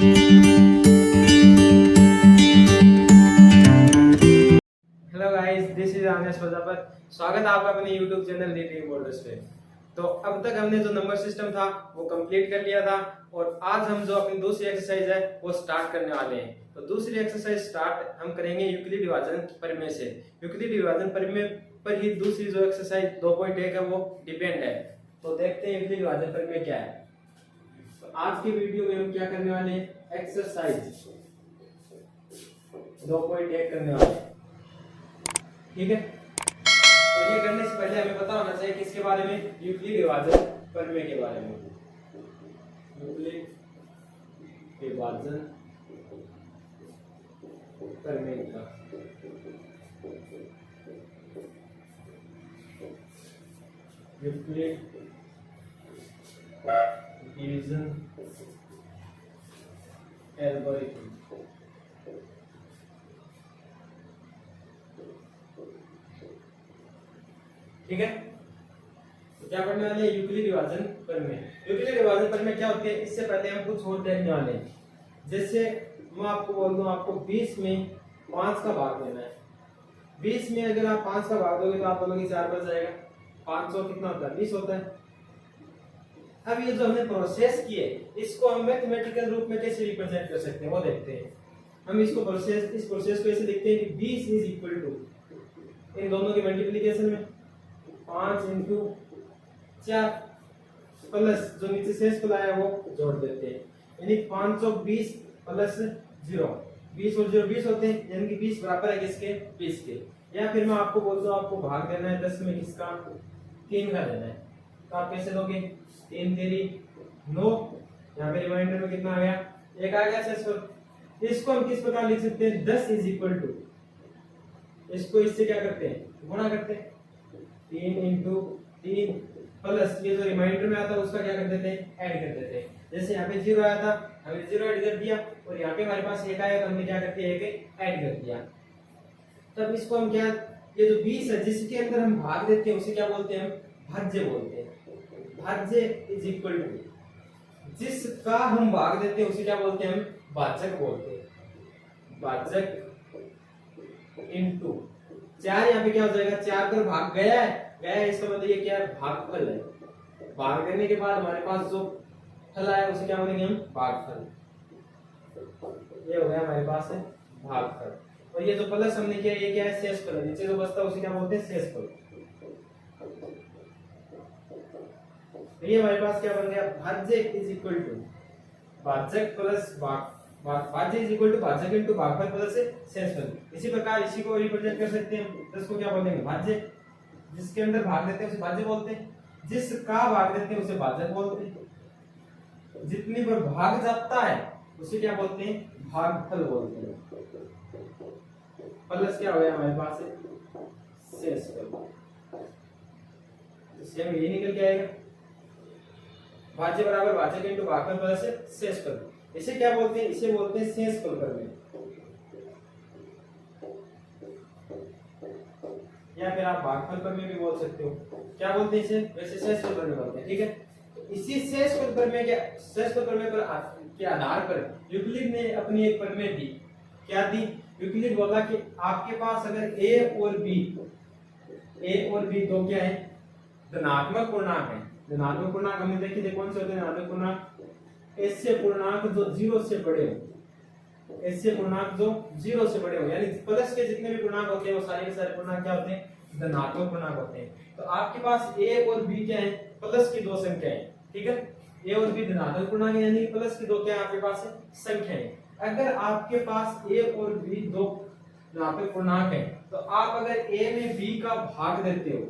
Hello guys, this is Anesh Prajapat. स्वागत है आपका अपने YouTube चैनल रीडिंग बोर्डर्स पे। तो अब तक हमने जो नंबर सिस्टम था वो कंप्लीट कर लिया था और आज हम जो अपनी दूसरी एक्सरसाइज है वो स्टार्ट करने वाले हैं। तो दूसरी एक्सरसाइज स्टार्ट हम करेंगे यूक्लिड विभाजन प्रमेय से। यूक्लिड विभाजन प्रमेय पर ही दूसरी जो एक्सरसाइज 2.1 है वो डिपेंड है। तो देखते हैं यूक्लिड विभाजन प्रमेय क्या है। तो आज की वीडियो में हम क्या करने वाले हैं, एक्सरसाइज 2.1 करने वाले हैं। ठीक है, तो ये करने से पहले हमें पता होना चाहिए किसके बारे में, यूक्लिड विभाजन प्रमेय के बारे में। यूक्लिड विभाजन प्रमेय का यूक्लिड डिवीजन एल्गोरिथम। ठीक है, तो क्या पढ़ने वाले हैं, यूक्लिड विभाजन प्रमेय। यूक्लिड विभाजन प्रमेय क्या होती है, इससे पहले हम कुछ और देखने वाले हैं। जैसे मैं आपको बोल दूं, आपको 20 में 5 का भाग देना है। 20 में अगर आप 5 का भाग दोगे तो आप बोलोगे 4 बच जाएगा। 500 कितना होता है, 20 होता है। अब ये जो हमने प्रोसेस की है इसको हम मैथमेटिकल रूप में कैसे रिप्रेजेंट कर सकते हैं वो देखते हैं। हम इसको इस प्रोसेस को ऐसे लिखते हैं कि 20 इज इक्वल टू इन दोनों के मल्टीप्लिकेशन में 5 इंटू 4 प्लस जो नीचे शेष फल आया वो जोड़ देते हैं, यानी 520 प्लस 0। 20 और 0 20 होते हैं, यानी कि 20 बराबर है किसके, 20 के। या फिर मैं आपको बोलता हूँ आपको भाग देना है 10 में किसका, 3 का देना है। तो आप कैसे दोगे, 3 तेरी 9, यहाँ पे रिमाइंडर में कितना आ गया, 1 आ गया शेष फल। इसको हम किस प्रकार लिख सकते हैं, 10 इज इक्वल टू, इसको इससे क्या करते हैं, गुणा करते हैं। 3 इंटू 3 प्लस ये जो रिमाइंडर में आता है उसका क्या कर देते हैं, ऐड कर देते हैं। जैसे यहाँ पे 0 आया था, हमने 0 ऐड कर दिया और यहाँ पे हमारे पास 1 आया तो हमने क्या कर दिया, 1 ऐड कर दिया। तब इसको हम क्या, ये जो 20 है जिसके अंदर हम भाग देते हैं उसे क्या बोलते हैं, हम भाज्य बोलते हैं। भाज्य इज इक्वल टू, जिसका हम भाग देते हैं उसे क्या बोलते हैं, हम भाजक बोलते हैं। भाजक इनटू 4, यहाँ पे क्या हो जाएगा, 4 पर भाग गया है, इसका मतलब ये क्या है, भागफल है। भाग करने के बाद हमारे पास जो फल आया उसे क्या बोलेंगे हम, भागफल। ये हो गया हमारे पास है भागफल। और ये जो प्लस हमने किया ये क्या है, शेषफल। नीचे जो बचता है उसे क्या बोलते हैं, शेषफल। तो ये हमारे पास क्या बन गया, भाज्य इज इक्वल टू भाजक प्लस भाज्य इज इक्वल टू भाजक इनटू भागफल प्लस शेषफल। इसी प्रकार इसी को रिप्रेजेंट कर सकते हैं, 10 को क्या बोलेंगे, भाज्य। जिसके अंदर भाग देते हैं उसे भाज्य बोलते हैं, जिसका भाग देते हैं उसे भाजक बोलते हैं, जितनी पर भाग जाता है उसे क्या बोलते हैं, भागफल बोलते हैं। प्लस क्या हो गया हमारे पास है, शेषफल। तो सेम ये निकल के आएगा, भाज्य बराबर भाजक इनटू भागफल प्लस शेषफल। इसे क्या बोलते हैं, इसे बोलते हैं शेषफल प्रमेय, या फिर आप भागफल प्रमेय भी बोल सकते हो। क्या बोलते हैं इसे, वैसे शेषफल प्रमेय बोलते हैं। ठीक है, तो इसी शेषफल प्रमेय के आधार पर यूक्लिड ने अपनी एक प्रमेय दी। क्या दी, यूक्लिड बोला कि आपके पास अगर a और b दो क्या है, धनात्मक पूर्णांक है। धनात्मक पूर्णांक हमने देखे थे कौन से होते हैं, धनात्मक पूर्णांक ऐसे पूर्णांक जो 0 से बड़े हो, ऐसे पूर्णांक जो 0 से बड़े हो, यानी प्लस के जितने भी पूर्णांक होते हैं वो सारे के सारे पूर्णांक क्या होते हैं, धनात्मक पूर्णांक होते हैं। तो आपके पास a और b क्या है, प्लस की 2 संख्याएं। ठीक है, a और b धनात्मक पूर्णांक है, यानी प्लस की 2 क्या है आपके पास संख्याएं। अगर आपके पास a और b दो धनात्मक पूर्णांक है तो आप अगर a में b का भाग देते हो,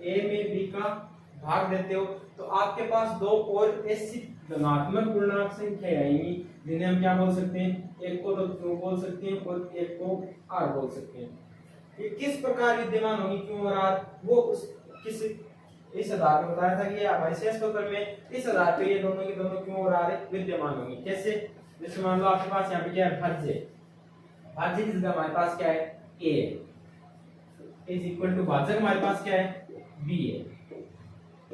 a में b का भाग देते हो तो आपके पास 2 और ऐसी धनात्मक पूर्णांक संख्याएं आएंगी जिन्हें हम क्या बोल सकते हैं, एक को तो क्यों बोल सकते हैं और एक को आर बोल सकते हैं। ये किस प्रकार विद्यमान होगी क्यों और आर, वो किस इस आधार पर बताया था कि ये हमारे शेषफल प्रमेय, इस आधार पे ये दोनों के दोनों क्यों और आर विद्यमान होंगी। कैसे, जैसे मान लो आपके पास यहाँ पे क्या है, भाज्य। भाज्य की जगह हमारे पास क्या है, a इज इक्वल टू भाजक हमारे पास क्या है, b है,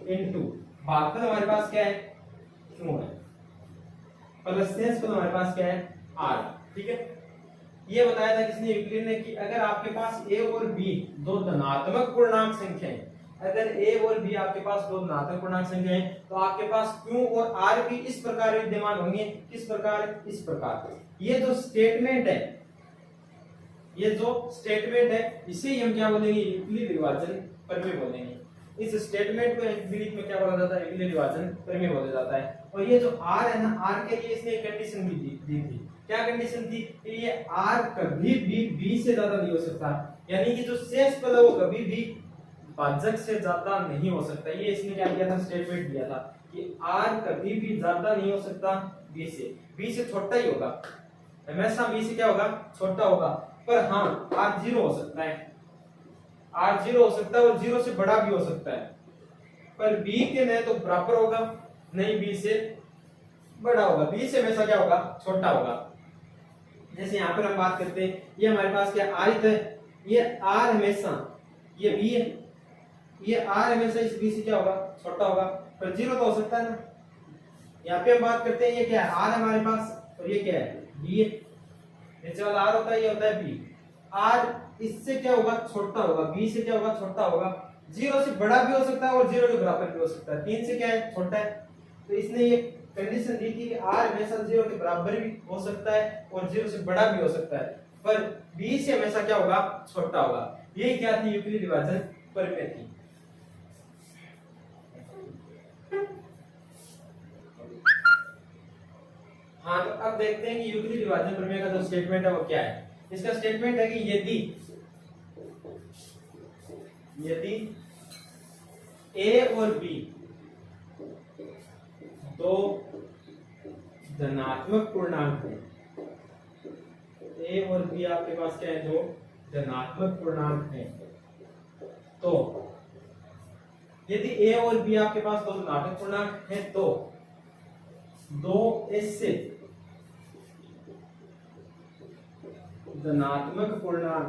इनटू भागफल हमारे पास क्या है, क्यों है। प्लस शेष पद हमारे पास क्या है r। ठीक है, ये बताया था किसने, यूक्लिड ने, कि अगर आपके पास a और b दो धनात्मक पूर्णांक संख्या है, अगर a और b आपके पास दो धनात्मक पूर्णांक संख्या है, तो आपके पास q और r भी इस प्रकार विद्यमान होंगे। किस प्रकार, इस प्रकार। ये जो स्टेटमेंट है, ये जो स्टेटमेंट है, इसे ही हम क्या बोलेंगे, यूक्लिड विभाजन प्रमेय बोलेंगे। इस स्टेटमेंट को इंग्लिश में क्या बोला जाता है, यूक्लिड विभाजन प्रमेय बोला जाता है। और ये जो r है ना, r के लिए इसने एक कंडीशन भी दी थी। क्या कंडीशन थी, कि ये r कभी भी b से ज्यादा नहीं हो सकता, यानी कि जो शेष पद है वो कभी भी भाजक से ज्यादा नहीं हो सकता। ये इसने क्या किया था, स्टेटमेंट दिया था कि r कभी भी ज्यादा नहीं हो सकता b से, b से छोटा ही होगा, हमेशा b से क्या होगा, छोटा होगा। पर हाँ, r 0 हो सकता है, r 0 हो सकता है और 0 से बड़ा भी हो सकता है, पर b के न तो बराबर होगा, नहीं b से बड़ा होगा, b से हमेशा क्या होगा, छोटा होगा। जैसे यहाँ पर हम बात करते हैं, ये हमारे पास क्या आयत है, ये r हमेशा, ये b है, ये r हमेशा इस b से क्या होगा, छोटा होगा, पर 0 तो हो सकता है ना। यहाँ पे हम बात करते हैं, ये क्या है, r हमारे पास, और ये क्या है, b है। नीचे वाला r होता है, ये होता है b। r इससे क्या होगा, छोटा होगा, b से क्या होगा, छोटा होगा। 0 से बड़ा भी हो सकता है और 0 के बराबर भी हो सकता है, 3 से क्या है, छोटा है। तो इसने ये कंडीशन दी थी कि r हमेशा 0 के बराबर भी हो सकता है और 0 से बड़ा भी हो सकता है, पर b से हमेशा क्या होगा, छोटा होगा। यही क्या थी, यूक्लिड विभाजन प्रमेय थी। हाँ, तो अब देखते हैं कि यूक्लिड विभाजन प्रमेय का जो स्टेटमेंट है वो क्या है। इसका स्टेटमेंट है कि यदि a और b दो धनात्मक पूर्णांक है, a और b आपके पास क्या है, दो धनात्मक पूर्णांक है, तो यदि a और b आपके पास दो धनात्मक पूर्णांक है, तो दो ऐसे धनात्मक पूर्णांक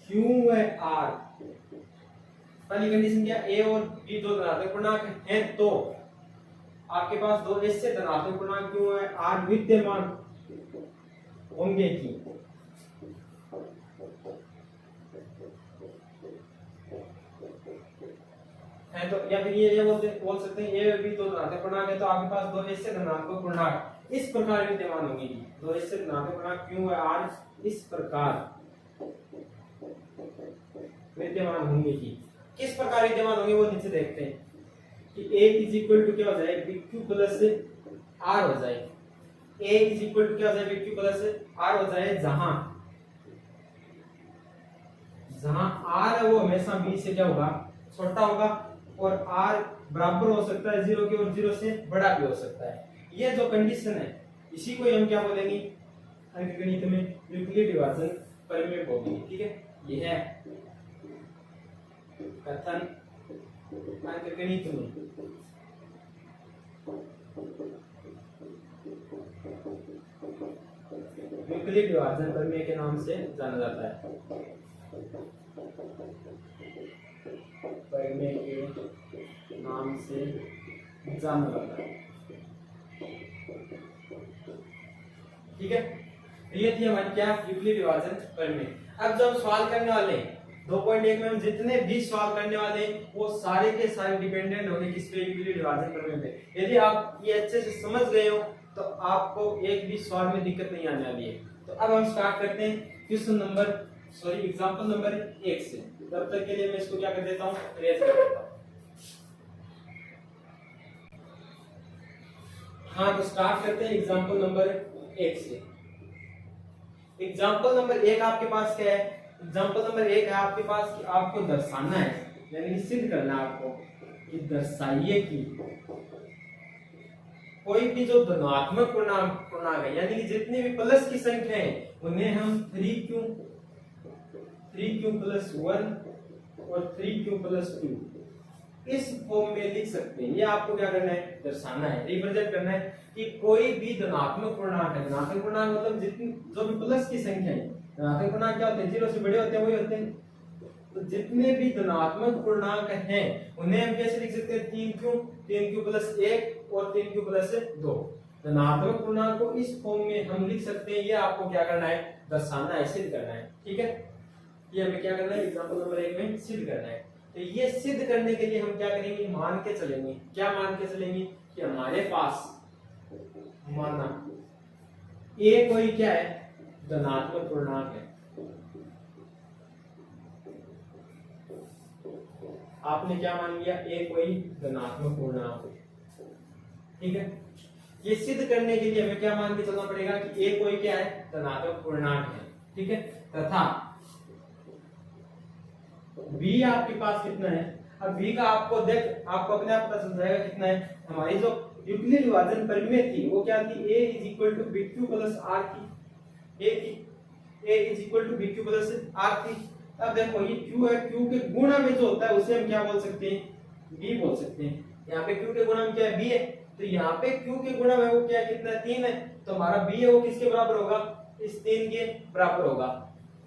Q व R, पहली कंडीशन क्या, a और b दो धनात्मक पूर्णांक हैं, तो आपके पास दो ऐसे धनात्मक पूर्णांक Q व R विद्यमान होंगे कि है, तो या फिर ये बोल सकते हैं a और b दो धनात्मक पूर्णांक है, तो आपके पास दो ऐसे धनात्मक पूर्णांक इस प्रकार विद्यमान होंगे, दो ऐसे धनात्मक पूर्णांक Q व R इस प्रकार विद्यमान होंगे कि, किस प्रकार विद्यमान होंगे वो नीचे देखते हैं कि a इज इक्वल टू क्या हो जाए, bq प्लस r हो जाए। a इज इक्वल टू क्या हो जाए, bq प्लस r हो जाए, जहां r है वो हमेशा b से क्या होगा, छोटा होगा, और r बराबर हो सकता है 0 के और 0 से बड़ा भी हो सकता है। ये जो कंडीशन है, इसी को हम क्या बोलेंगे, अंकगणित में यूक्लिड विभाजन प्रमेय बोलेंगे। ठीक है, ये है कथन अंकगणित में यूक्लिड विभाजन प्रमेय के नाम से जाना जाता है, प्रमेय के नाम से जाना जाता है। ठीक है, ये थी हमारी क्या, यूक्लिड विभाजन प्रमेय। अब जो हम सवाल करने वाले हैं 2.1 में, हम जितने भी सवाल करने वाले हैं वो सारे के सारे डिपेंडेंट होंगे किस पे, यूक्लिड विभाजन प्रमेय पे। यदि आप ये अच्छे से समझ गए हो तो आपको एक भी सवाल में दिक्कत नहीं आने वाली है। तो अब हम स्टार्ट करते हैं एग्जांपल नंबर 1 से। तब तक के लिए मैं इसको क्या कर देता हूँ, इरेज कर देता हूँ। हाँ, तो स्टार्ट करते हैं एग्जांपल नंबर 1 से। एग्जांपल नंबर 1 आपके पास क्या है, एग्जांपल नंबर 1 है आपके पास कि आपको दर्शाना है, यानी सिद्ध करना है आपको कि दर्शाइए कि कोई भी जो धनात्मक पूर्णांक है, यानी कि जितनी भी प्लस की संख्या है उन्हें हम 3q प्लस 1 और 3q प्लस 2 इस फॉर्म में लिख सकते हैं। ये आपको क्या करना है, दर्शाना है, रिप्रेजेंट करना है कि कोई भी धनात्मक पूर्णांक है। धनात्मक पूर्णांक मतलब जितनी जो भी प्लस की संख्या है, धनात्मक पूर्णांक क्या होते हैं, 0 से बड़े होते हैं वही होते हैं। तो जितने भी धनात्मक पूर्णांक हैं उन्हें हम कैसे लिख सकते हैं, 3q प्लस 1 और 3q प्लस 2। धनात्मक पूर्णांक को इस फॉर्म में हम लिख सकते हैं। ये आपको क्या करना है, दर्शाना है, सिद्ध करना है। ठीक है, ये हमें क्या करना है, एग्जांपल नंबर 1 में सिद्ध करना है। तो ये सिद्ध करने के लिए हम क्या करेंगे, मान के चलेंगे। क्या मान के चलेंगे कि हमारे पास माना ए कोई क्या है, धनात्मक पूर्णांक है। आपने क्या मान लिया, ए कोई धनात्मक पूर्णांक है। ठीक है, ये सिद्ध करने के लिए हमें क्या मान के चलना पड़ेगा कि ए कोई क्या है, धनात्मक पूर्णांक है। ठीक है, तथा b आपके पास कितना है। अब b का आपको अपने आप पता चल जाएगा कितना है। हमारी जो यूक्लिड विभाजन परिमेय थी वो क्या थी, a = bq + r की। a = bq + r थी। अब देखो ये q है, q के गुणा में जो होता है उसे हम क्या बोल सकते हैं, b बोल सकते हैं। यहाँ पे q के गुणा में क्या है, b है, तो यहाँ पे q के गुणा में वो क्या है, कितना है, 3 है। तो हमारा b है वो किसके बराबर होगा, इस 3 के बराबर होगा।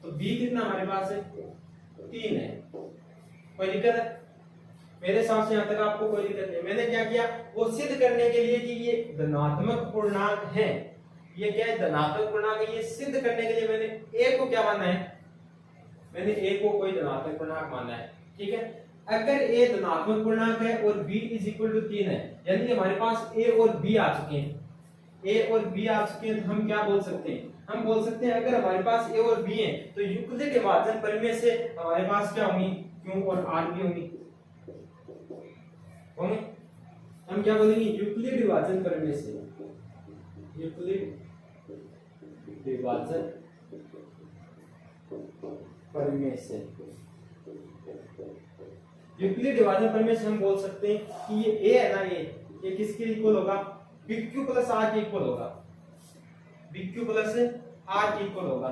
तो b कितना हमारे पास है, 3 है। कोई दिक्कत है? मेरे हिसाब से यहाँ तक आपको कोई दिक्कत नहीं। मैंने क्या किया, वो सिद्ध करने के लिए कि ये धनात्मक पूर्णांक है, ये क्या है, धनात्मक पूर्णांक है, ये सिद्ध करने के लिए मैंने a को क्या माना है, मैंने a को कोई धनात्मक पूर्णांक माना है। ठीक है, अगर a धनात्मक पूर्णांक है और b = 3 है, यानी कि हमारे पास a और b आ चुके हैं, a और b आ चुके हैं, तो हम क्या बोल सकते हैं, हम बोल सकते हैं अगर हमारे पास a और b है तो यूक्लिड विभाजन परिमेय से हमारे पास क्या होंगी, q और r भी होंगी। हम क्या बोलेंगे, यूक्लिड विभाजन परिमेय से, यूक्लिड विभाजन परिमेय से, यूक्लिड विभाजन परिमेय से हम बोल सकते हैं कि ये a है ना, ये किसके इक्वल होगा, bq + r के इक्वल होगा, bq + r के इक्वल होगा।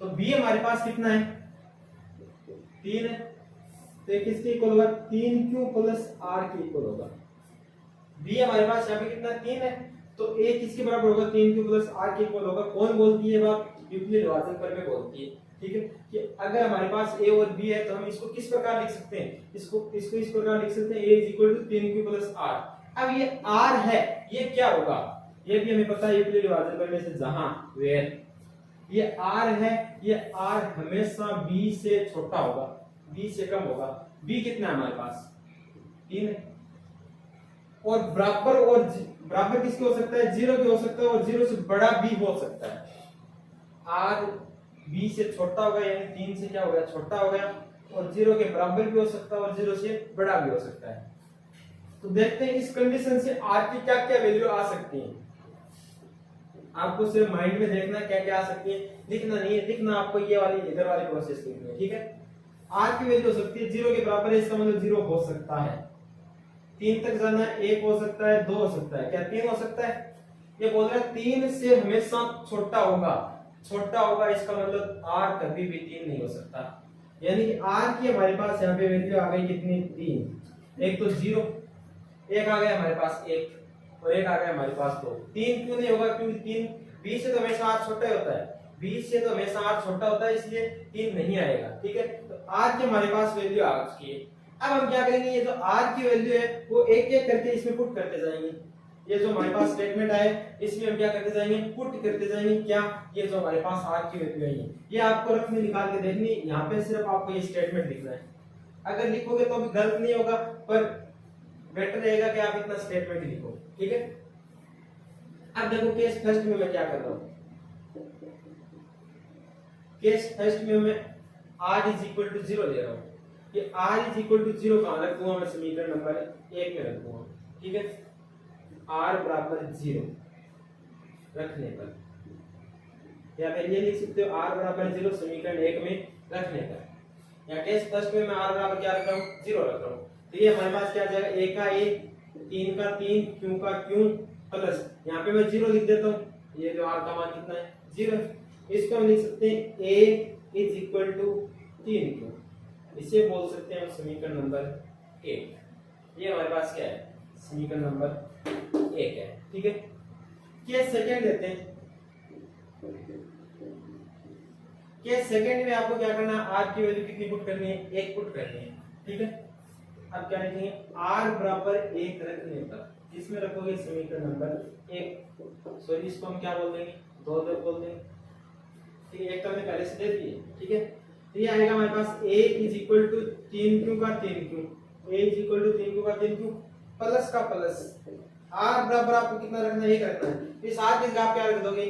तो b हमारे पास कितना है, 3 है, तो ये किसके इक्वल होगा, 3q + r के इक्वल होगा। b हमारे पास यहाँ पे कितना, 3 है, तो a किसके बराबर होगा, 3q + r के इक्वल होगा। कौन बोलती है बात, यूक्लिड विभाजन परिमेय बोलती है। ठीक है, कि अगर हमारे पास a और b है तो हम इसको किस प्रकार लिख सकते हैं, इसको इस प्रकार लिख सकते हैं, a = 3q + r। अब ये r है, ये क्या होगा, ये भी हमें पता है यूक्लिड विभाजन परिमेय से, जहां वेयर ये r है, ये r हमेशा b से छोटा होगा, b से कम होगा। b कितना है हमारे पास, 3 है, और बराबर किसके हो सकता है, 0 के हो सकता है, और 0 से बड़ा भी हो सकता है। r b से छोटा होगा, यानी 3 से क्या हो गया, छोटा हो गया, और 0 के बराबर भी हो सकता है, और 0 से बड़ा भी हो सकता है। तो देखते हैं इस कंडीशन से r की क्या क्या वैल्यू आ सकती है। आपको सिर्फ माइंड में देखना क्या क्या आ सकती है, लिखना नहीं है, लिखना आपको ये वाली इधर वाली प्रोसेस लिखनी है। ठीक है, r की वैल्यू हो सकती है 0 के बराबर है, इसका मतलब 0 हो सकता है, 3 तक जाना है, 1 हो सकता है, 2 हो सकता है, क्या 3 हो सकता है। ये बोल रहा है 3 से हमेशा छोटा होगा, छोटा होगा, इसका मतलब r कभी भी 3 नहीं हो सकता। यानी कि r की हमारे पास यहाँ पे वैल्यू आ गई कितनी, 3। एक तो 0, एक आ गया हमारे पास 1, और एक आ गया हमारे पास 2। 3 क्यों नहीं होगा, क्योंकि 3 20 से तो हमेशा r छोटा ही होता है, 20 से तो हमेशा r छोटा होता है, इसलिए 3 नहीं आएगा। ठीक है, तो r की हमारे पास वैल्यू आ चुकी है। अब हम क्या करेंगे, ये जो r की वैल्यू है वो एक एक करके इसमें पुट करते जाएंगे। ये जो हमारे पास स्टेटमेंट आए इसमें हम क्या करते जाएंगे, पुट करते जाएंगे। क्या, ये जो हमारे पास r की वैल्यू है ये आपको रफ में निकाल के देखनी, यहाँ पे सिर्फ आपको ये स्टेटमेंट लिखना है। अगर लिखोगे तो भी गलत नहीं होगा, पर बेटर रहेगा कि आप इतना स्टेटमेंट लिखो। ठीक है, अब देखो केस फर्स्ट में मैं क्या कर रहा हूँ, केस फर्स्ट में मैं r = 0 ले रहा हूँ। ये r = 0 कहाँ रखूंगा, मैं समीकरण नंबर 1 में रखूंगा। ठीक है, r = 0 रखने पर, या फिर ये लिख सकते हो r = 0 समीकरण 1 में रखने पर। या केस फर्स्ट में मैं r बराबर क्या रख रहा हूँ, 0 रख रहा हूँ। तो ये हमारे पास क्या आ जाएगा, a का a, 3 का 3, q का q, प्लस यहाँ पे मैं 0 लिख देता हूँ, ये जो r का मान कितना है, 0। इसको हम लिख सकते हैं a = 3q, इसे बोल सकते हैं समीकरण नंबर 1। ये हमारे पास क्या है, समीकरण नंबर 1 है। ठीक है, केस सेकंड लेते हैं। कि सेकंड में आपको क्या करना है, आर की वैल्यू कितनी पुट करनी है, 1 पुट करनी है। ठीक है, अब क्या लिखेंगे, आर बराबर 1 रखने पर इसमें रखोगे समीकरण नंबर 1, सॉरी इसको हम क्या बोल देंगे, 2 बोल देंगे। ठीक है, एक तो हमने पहले से दे दिए। ठीक है, तो ये आएगा हमारे पास a is equal to 3q का 3q, a is equal to 3q का 3q प्लस का प्लस r बराबर आपको कितना रखना है, 1 रखना है। इस r की जगह आप क्या रख दोगे,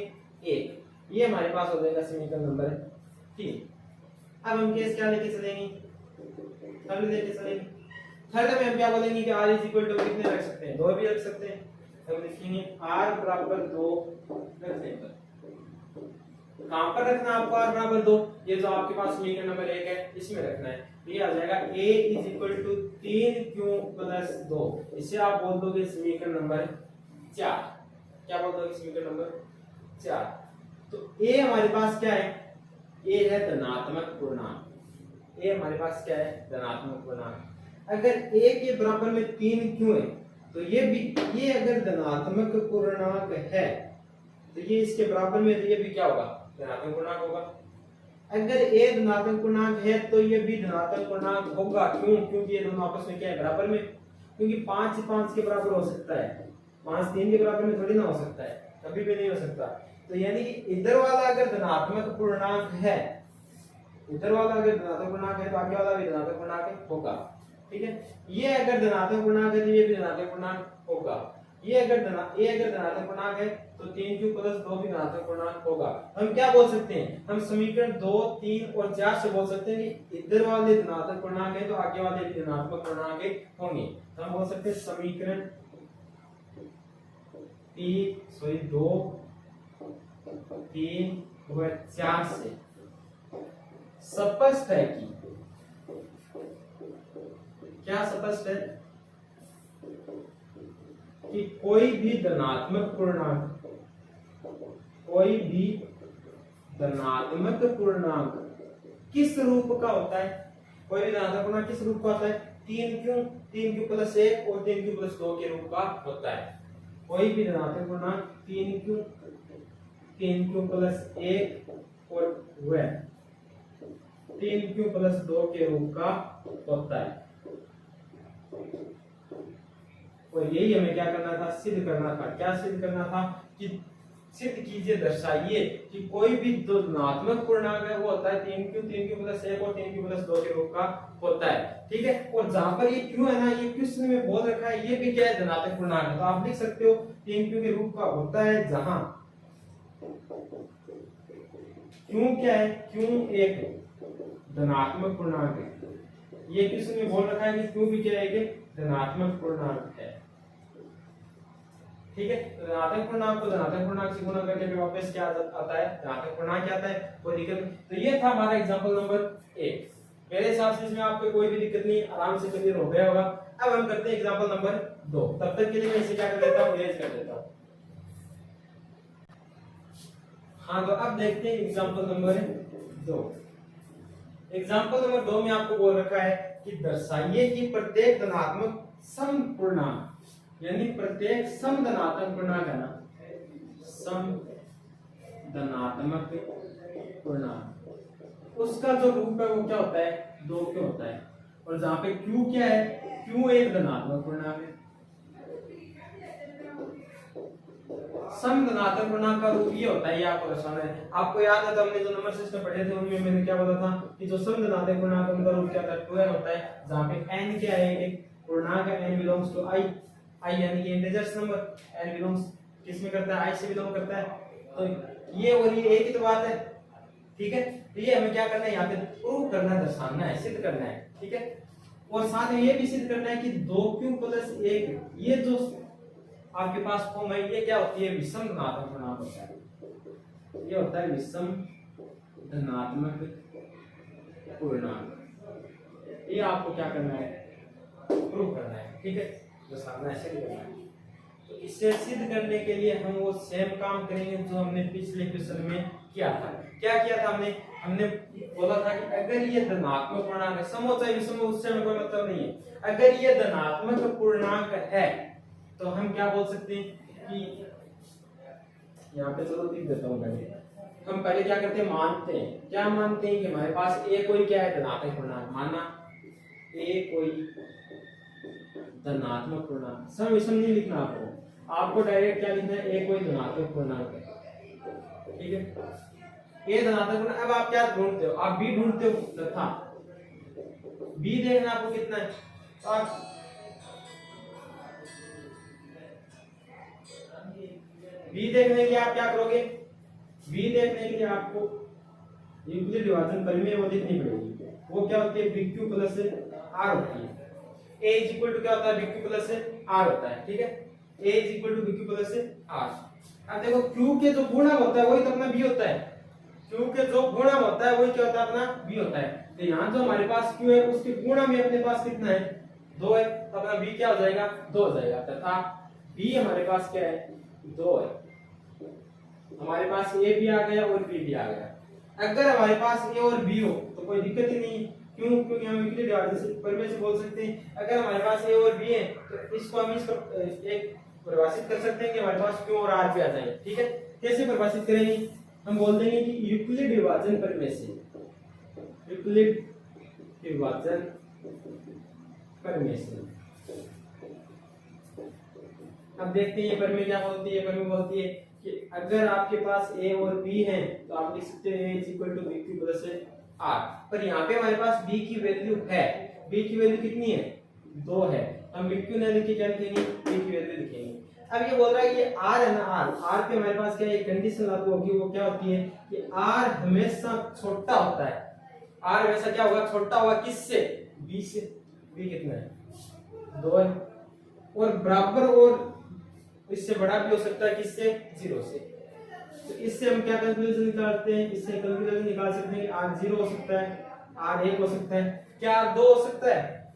1। ये हमारे पास हो जाएगा समीकरण नंबर 3। अब हम केस क्या लेके चलेंगे, थर्ड लेके चलेंगे। थर्ड में हम क्या बोलेंगे कि r इज इक्वल टू कितने रख सकते हैं, 2 भी रख सकते हैं। हम लिखेंगे r बराबर 2 रखने पर, कहां पर रखना है आपको r बराबर 2, ये जो आपके पास समीकरण नंबर 1 है इसमें रखना है। तो ये आ जाएगा a is equal to 3q plus 2, इसे आप बोल दोगे समीकरण नंबर 4। क्या बोल दोगे, समीकरण नंबर 4। तो a हमारे पास क्या है, a है धनात्मक पूर्णांक। a हमारे पास क्या है, धनात्मक पूर्णांक। अगर a के बराबर में 3q है तो ये अगर धनात्मक पूर्णांक है तो ये इसके बराबर में, तो ये भी क्या होगा, धनात्मक पूर्णांक होगा। अगर a धनात्मक पूर्णांक है तो ये भी धनात्मक पूर्णांक होगा। क्यों, क्योंकि ये दोनों आपस में क्या है, बराबर में। क्योंकि 5 5 के बराबर हो सकता है, 5 3 के बराबर में थोड़ी ना हो सकता है, कभी भी नहीं हो सकता। तो यानी कि इधर वाला अगर धनात्मक पूर्णांक है, इधर वाला अगर धनात्मक पूर्णांक है तो आगे वाला भी धनात्मक पूर्णांक होगा। ठीक है, ये अगर धनात्मक पूर्णांक है तो ये भी धनात्मक पूर्णांक होगा। ये अगर धनात्मक पूर्णांक है तो 3q प्लस 2 भी धनात्मक पूर्णांक होगा। हम क्या बोल सकते हैं, हम समीकरण 2 3 और 4 से बोल सकते हैं कि इधर वाले धनात्मक पूर्णांक है तो आगे वाले भी धनात्मक पूर्णांक होंगे। तो हम बोल सकते हैं समीकरण 2 3 और 4 से स्पष्ट है कि, क्या स्पष्ट है कि कोई भी धनात्मक पूर्णांक किस रूप का होता है, कोई भी धनात्मक पूर्णांक किस रूप का होता है, 3q प्लस 1 और 3q प्लस 2 के रूप का होता है। कोई भी धनात्मक पूर्णांक 3q प्लस 1 और वह 3q प्लस 2 के रूप का होता है। और यही हमें क्या करना था, सिद्ध करना था। क्या सिद्ध करना था कि सिद्ध कीजिए, दर्शाइए कि कोई भी जो धनात्मक पूर्णांक है वो होता है 3q प्लस 1 और 3q प्लस 2 के रूप का होता है। ठीक है, और जहां पर ये q है ना, ये क्वेश्चन में बोल रखा है ये भी क्या है, धनात्मक पूर्णांक है। तो आप लिख सकते हो 3q के रूप का होता है जहां q क्या है, q एक धनात्मक पूर्णांक है। ये क्वेश्चन में बोल रखा है कि q भी क्या है, एक धनात्मक पूर्णांक है। ठीक है, तो धनात्मक पूर्णांक को धनात्मक पूर्णांक से गुणा करके फिर वापस क्या आता है, धनात्मक पूर्णांक क्या आता है, कोई दिक्कत नहीं। तो ये था हमारा एग्जांपल नंबर 1। मेरे हिसाब से इसमें आपको कोई भी दिक्कत नहीं, आराम से क्लियर हो गया होगा। अब हम करते हैं एग्जांपल नंबर 2। तब तक के लिए मैं इसे क्या कर देता हूं, इरेज कर देता हूं। हाँ, तो अब देखते हैं एग्जांपल नंबर 2। एग्जांपल नंबर 2 में आपको बोल रखा है कि दर्शाइए कि प्रत्येक धनात्मक सम पूर्णांक, यानी प्रत्येक सम धनात्मक पूर्णांक है ना, सम धनात्मक पूर्णांक, उसका जो रूप है वो क्या होता है, 2q होता है। और जहां पे q क्या है, q एक धनात्मक पूर्णांक है। सम धनात्मक पूर्णांक का रूप ये होता है, ये आपको दर्शाना है। आपको याद है तो हमने जो नंबर सिस्टम पढ़े थे उनमें मैंने क्या बोला था कि जो सम धनात्मक पूर्णांक उनका रूप क्या होता है, 2n होता है। जहां पे n क्या है, एक पूर्णांक है, n बिलोंग्स टू i, यानी कि इंटीजर्स नंबर, n बिलोंग्स किस में करता है, i से बिलोंग करता है। तो ये और ये एक ही तो बात है। ठीक है, तो ये हमें क्या करना है, यहाँ पे प्रूव करना है, दर्शाना है, सिद्ध करना है। ठीक है, और साथ में ये भी सिद्ध करना है कि 2q प्लस 1 ये जो आपके पास फॉर्म है, ये क्या होती है, विषम धनात्मक पूर्णांक होता है। ये होता है विषम धनात्मक पूर्णांक। ये आपको क्या करना है, प्रूव करना है। ठीक है, दर्शाना है, सिद्ध करना है। तो इसे सिद्ध करने के लिए हम वो सेम काम करेंगे जो हमने पिछले क्वेश्चन में किया था। क्या किया था हमने बोला था कि अगर ये धनात्मक पूर्णांक है, सम हो चाहे विषम हो, उससे हमें कोई मतलब नहीं है। अगर ये धनात्मक पूर्णांक है तो हम क्या बोल सकते हैं कि यहाँ पे चलो लिख देता हूँ मैं, हम पहले क्या करते हैं, मानते हैं। क्या मानते हैं कि हमारे पास ए कोई क्या है, धनात्मक पूर्णांक। माना ए कोई धनात्मक पूर्णांक। सम विषम नहीं लिखना आपको, आपको डायरेक्ट क्या लिखना है, ए कोई धनात्मक पूर्णांक है। ठीक है, ए धनात्मक पूर्णांक। अब आप क्या ढूंढते हो, आप बी ढूंढते हो तथा बी देखना आपको कितना है। तो आप बी देखने के लिए आप क्या करोगे, बी देखने के लिए आपको यूक्लिड विभाजन प्रमेय वो लिखनी पड़ेगी। वो क्या होती है, BQ प्लस आर होती है। A इज इक्वल टू क्या होता है, BQ प्लस आर होता है। ठीक है, A is equal to BQ plus R. अब देखो Q के जो गुणक होता है वही तो अपना B होता है। Q के जो गुणक होता है वही क्या होता है, अपना B होता है। तो यहाँ जो हमारे पास Q है उसके गुणा में अपने पास कितना है, 2 है। तो अपना B क्या हो जाएगा, 2 हो जाएगा। तथा B हमारे पास क्या है, 2 है। हमारे पास A भी आ गया और B भी आ गया। अगर हमारे पास A और B हो तो कोई दिक्कत ही नहीं। क्यों, क्योंकि हम यूक्लिड विभाजन प्रमेय से बोल सकते हैं अगर हमारे पास A और B है तो इसको हम इसको एक परिभाषित कर सकते हैं कि हमारे पास Q और R भी आ जाए। ठीक है, कैसे परिभाषित करेंगे, हम बोल देंगे कि यूक्लिड विभाजन प्रमेय से, यूक्लिड विभाजन प्रमेय से। अब देखते हैं ये प्रमेय क्या बोलती है। प्रमेय बोलती है कि अगर आपके पास A और B है तो आप लिख सकते हैं A equal to BQ plus R। पर यहाँ पे हमारे पास B की वैल्यू है, B की वैल्यू कितनी है, 2 है। हम BQ नहीं लिख के क्या लिखेंगे, B की वैल्यू लिखेंगे। अब ये बोल रहा है कि R है ना, R पे हमारे पास क्या है, कंडीशन लागू होगी। वो क्या होती है कि R हमेशा छोटा होता है। R हमेशा क्या होगा, छोटा होगा किससे, B से। B कितना है, 2 है। और बराबर और इससे बड़ा भी हो सकता है किससे, 0 से। तो इससे हम क्या कंक्लूजन निकालते हैं, इससे कंक्लूजन निकाल सकते हैं कि R 0 हो सकता है, R 1 हो सकता है। क्या R 2 हो सकता है,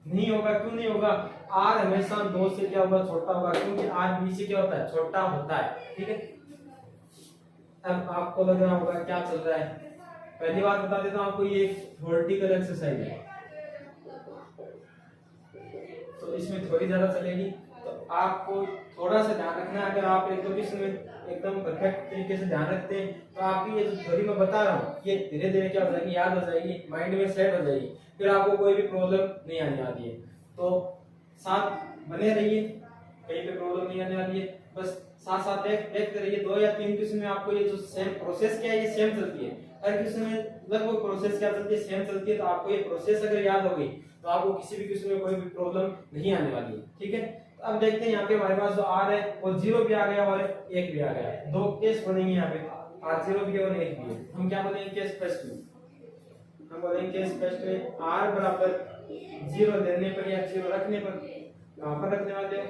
नहीं होगा। क्यों नहीं होगा, R हमेशा 2 से क्या होगा, छोटा होगा। क्योंकि R B से क्या होता है, छोटा होता है। ठीक है, अब आपको लग रहा होगा क्या चल रहा है। पहली बात बता देता हूं आपको, ये थ्योरेटिकल एक्सरसाइज है तो इसमें थोड़ी ज्यादा चलेगी। तो आपको थोड़ा सा ध्यान रखना है। अगर आप एक दो क्वेश्चन में एकदम परफेक्ट तरीके से ध्यान रखते हैं तो आपकी ये जो थ्योरी मैं बता रहा हूँ ये धीरे धीरे क्या हो जाएगी, याद हो जाएगी, माइंड में सेट हो जाएगी। फिर आपको कोई भी प्रॉब्लम नहीं आने वाली है। तो साथ बने रहिए, कहीं पे प्रॉब्लम नहीं आने वाली है। बस साथ साथ देखते रहिए। 2 या 3 क्वेश्चन में आपको ये जो सेम प्रोसेस क्या है, ये सेम चलती है। हर क्वेश्चन में लगभग प्रोसेस क्या चलती है, सेम चलती है। तो आपको ये प्रोसेस अगर याद हो गई तो आपको किसी भी क्वेश्चन में कोई भी प्रॉब्लम नहीं आने वाली है। ठीक है, अब देखते हैं यहाँ पे हमारे पास जो R है वो 0 भी आ गया और 1 भी आ गया। 2 केस बनेंगे यहाँ पे, R 0 भी है और 1 भी है। हम क्या बोलेंगे, केस फर्स्ट में हम बोलेंगे, केस फर्स्ट में R बराबर 0 देने पर या 0 रखने पर, कहां पर रखने वाले हैं,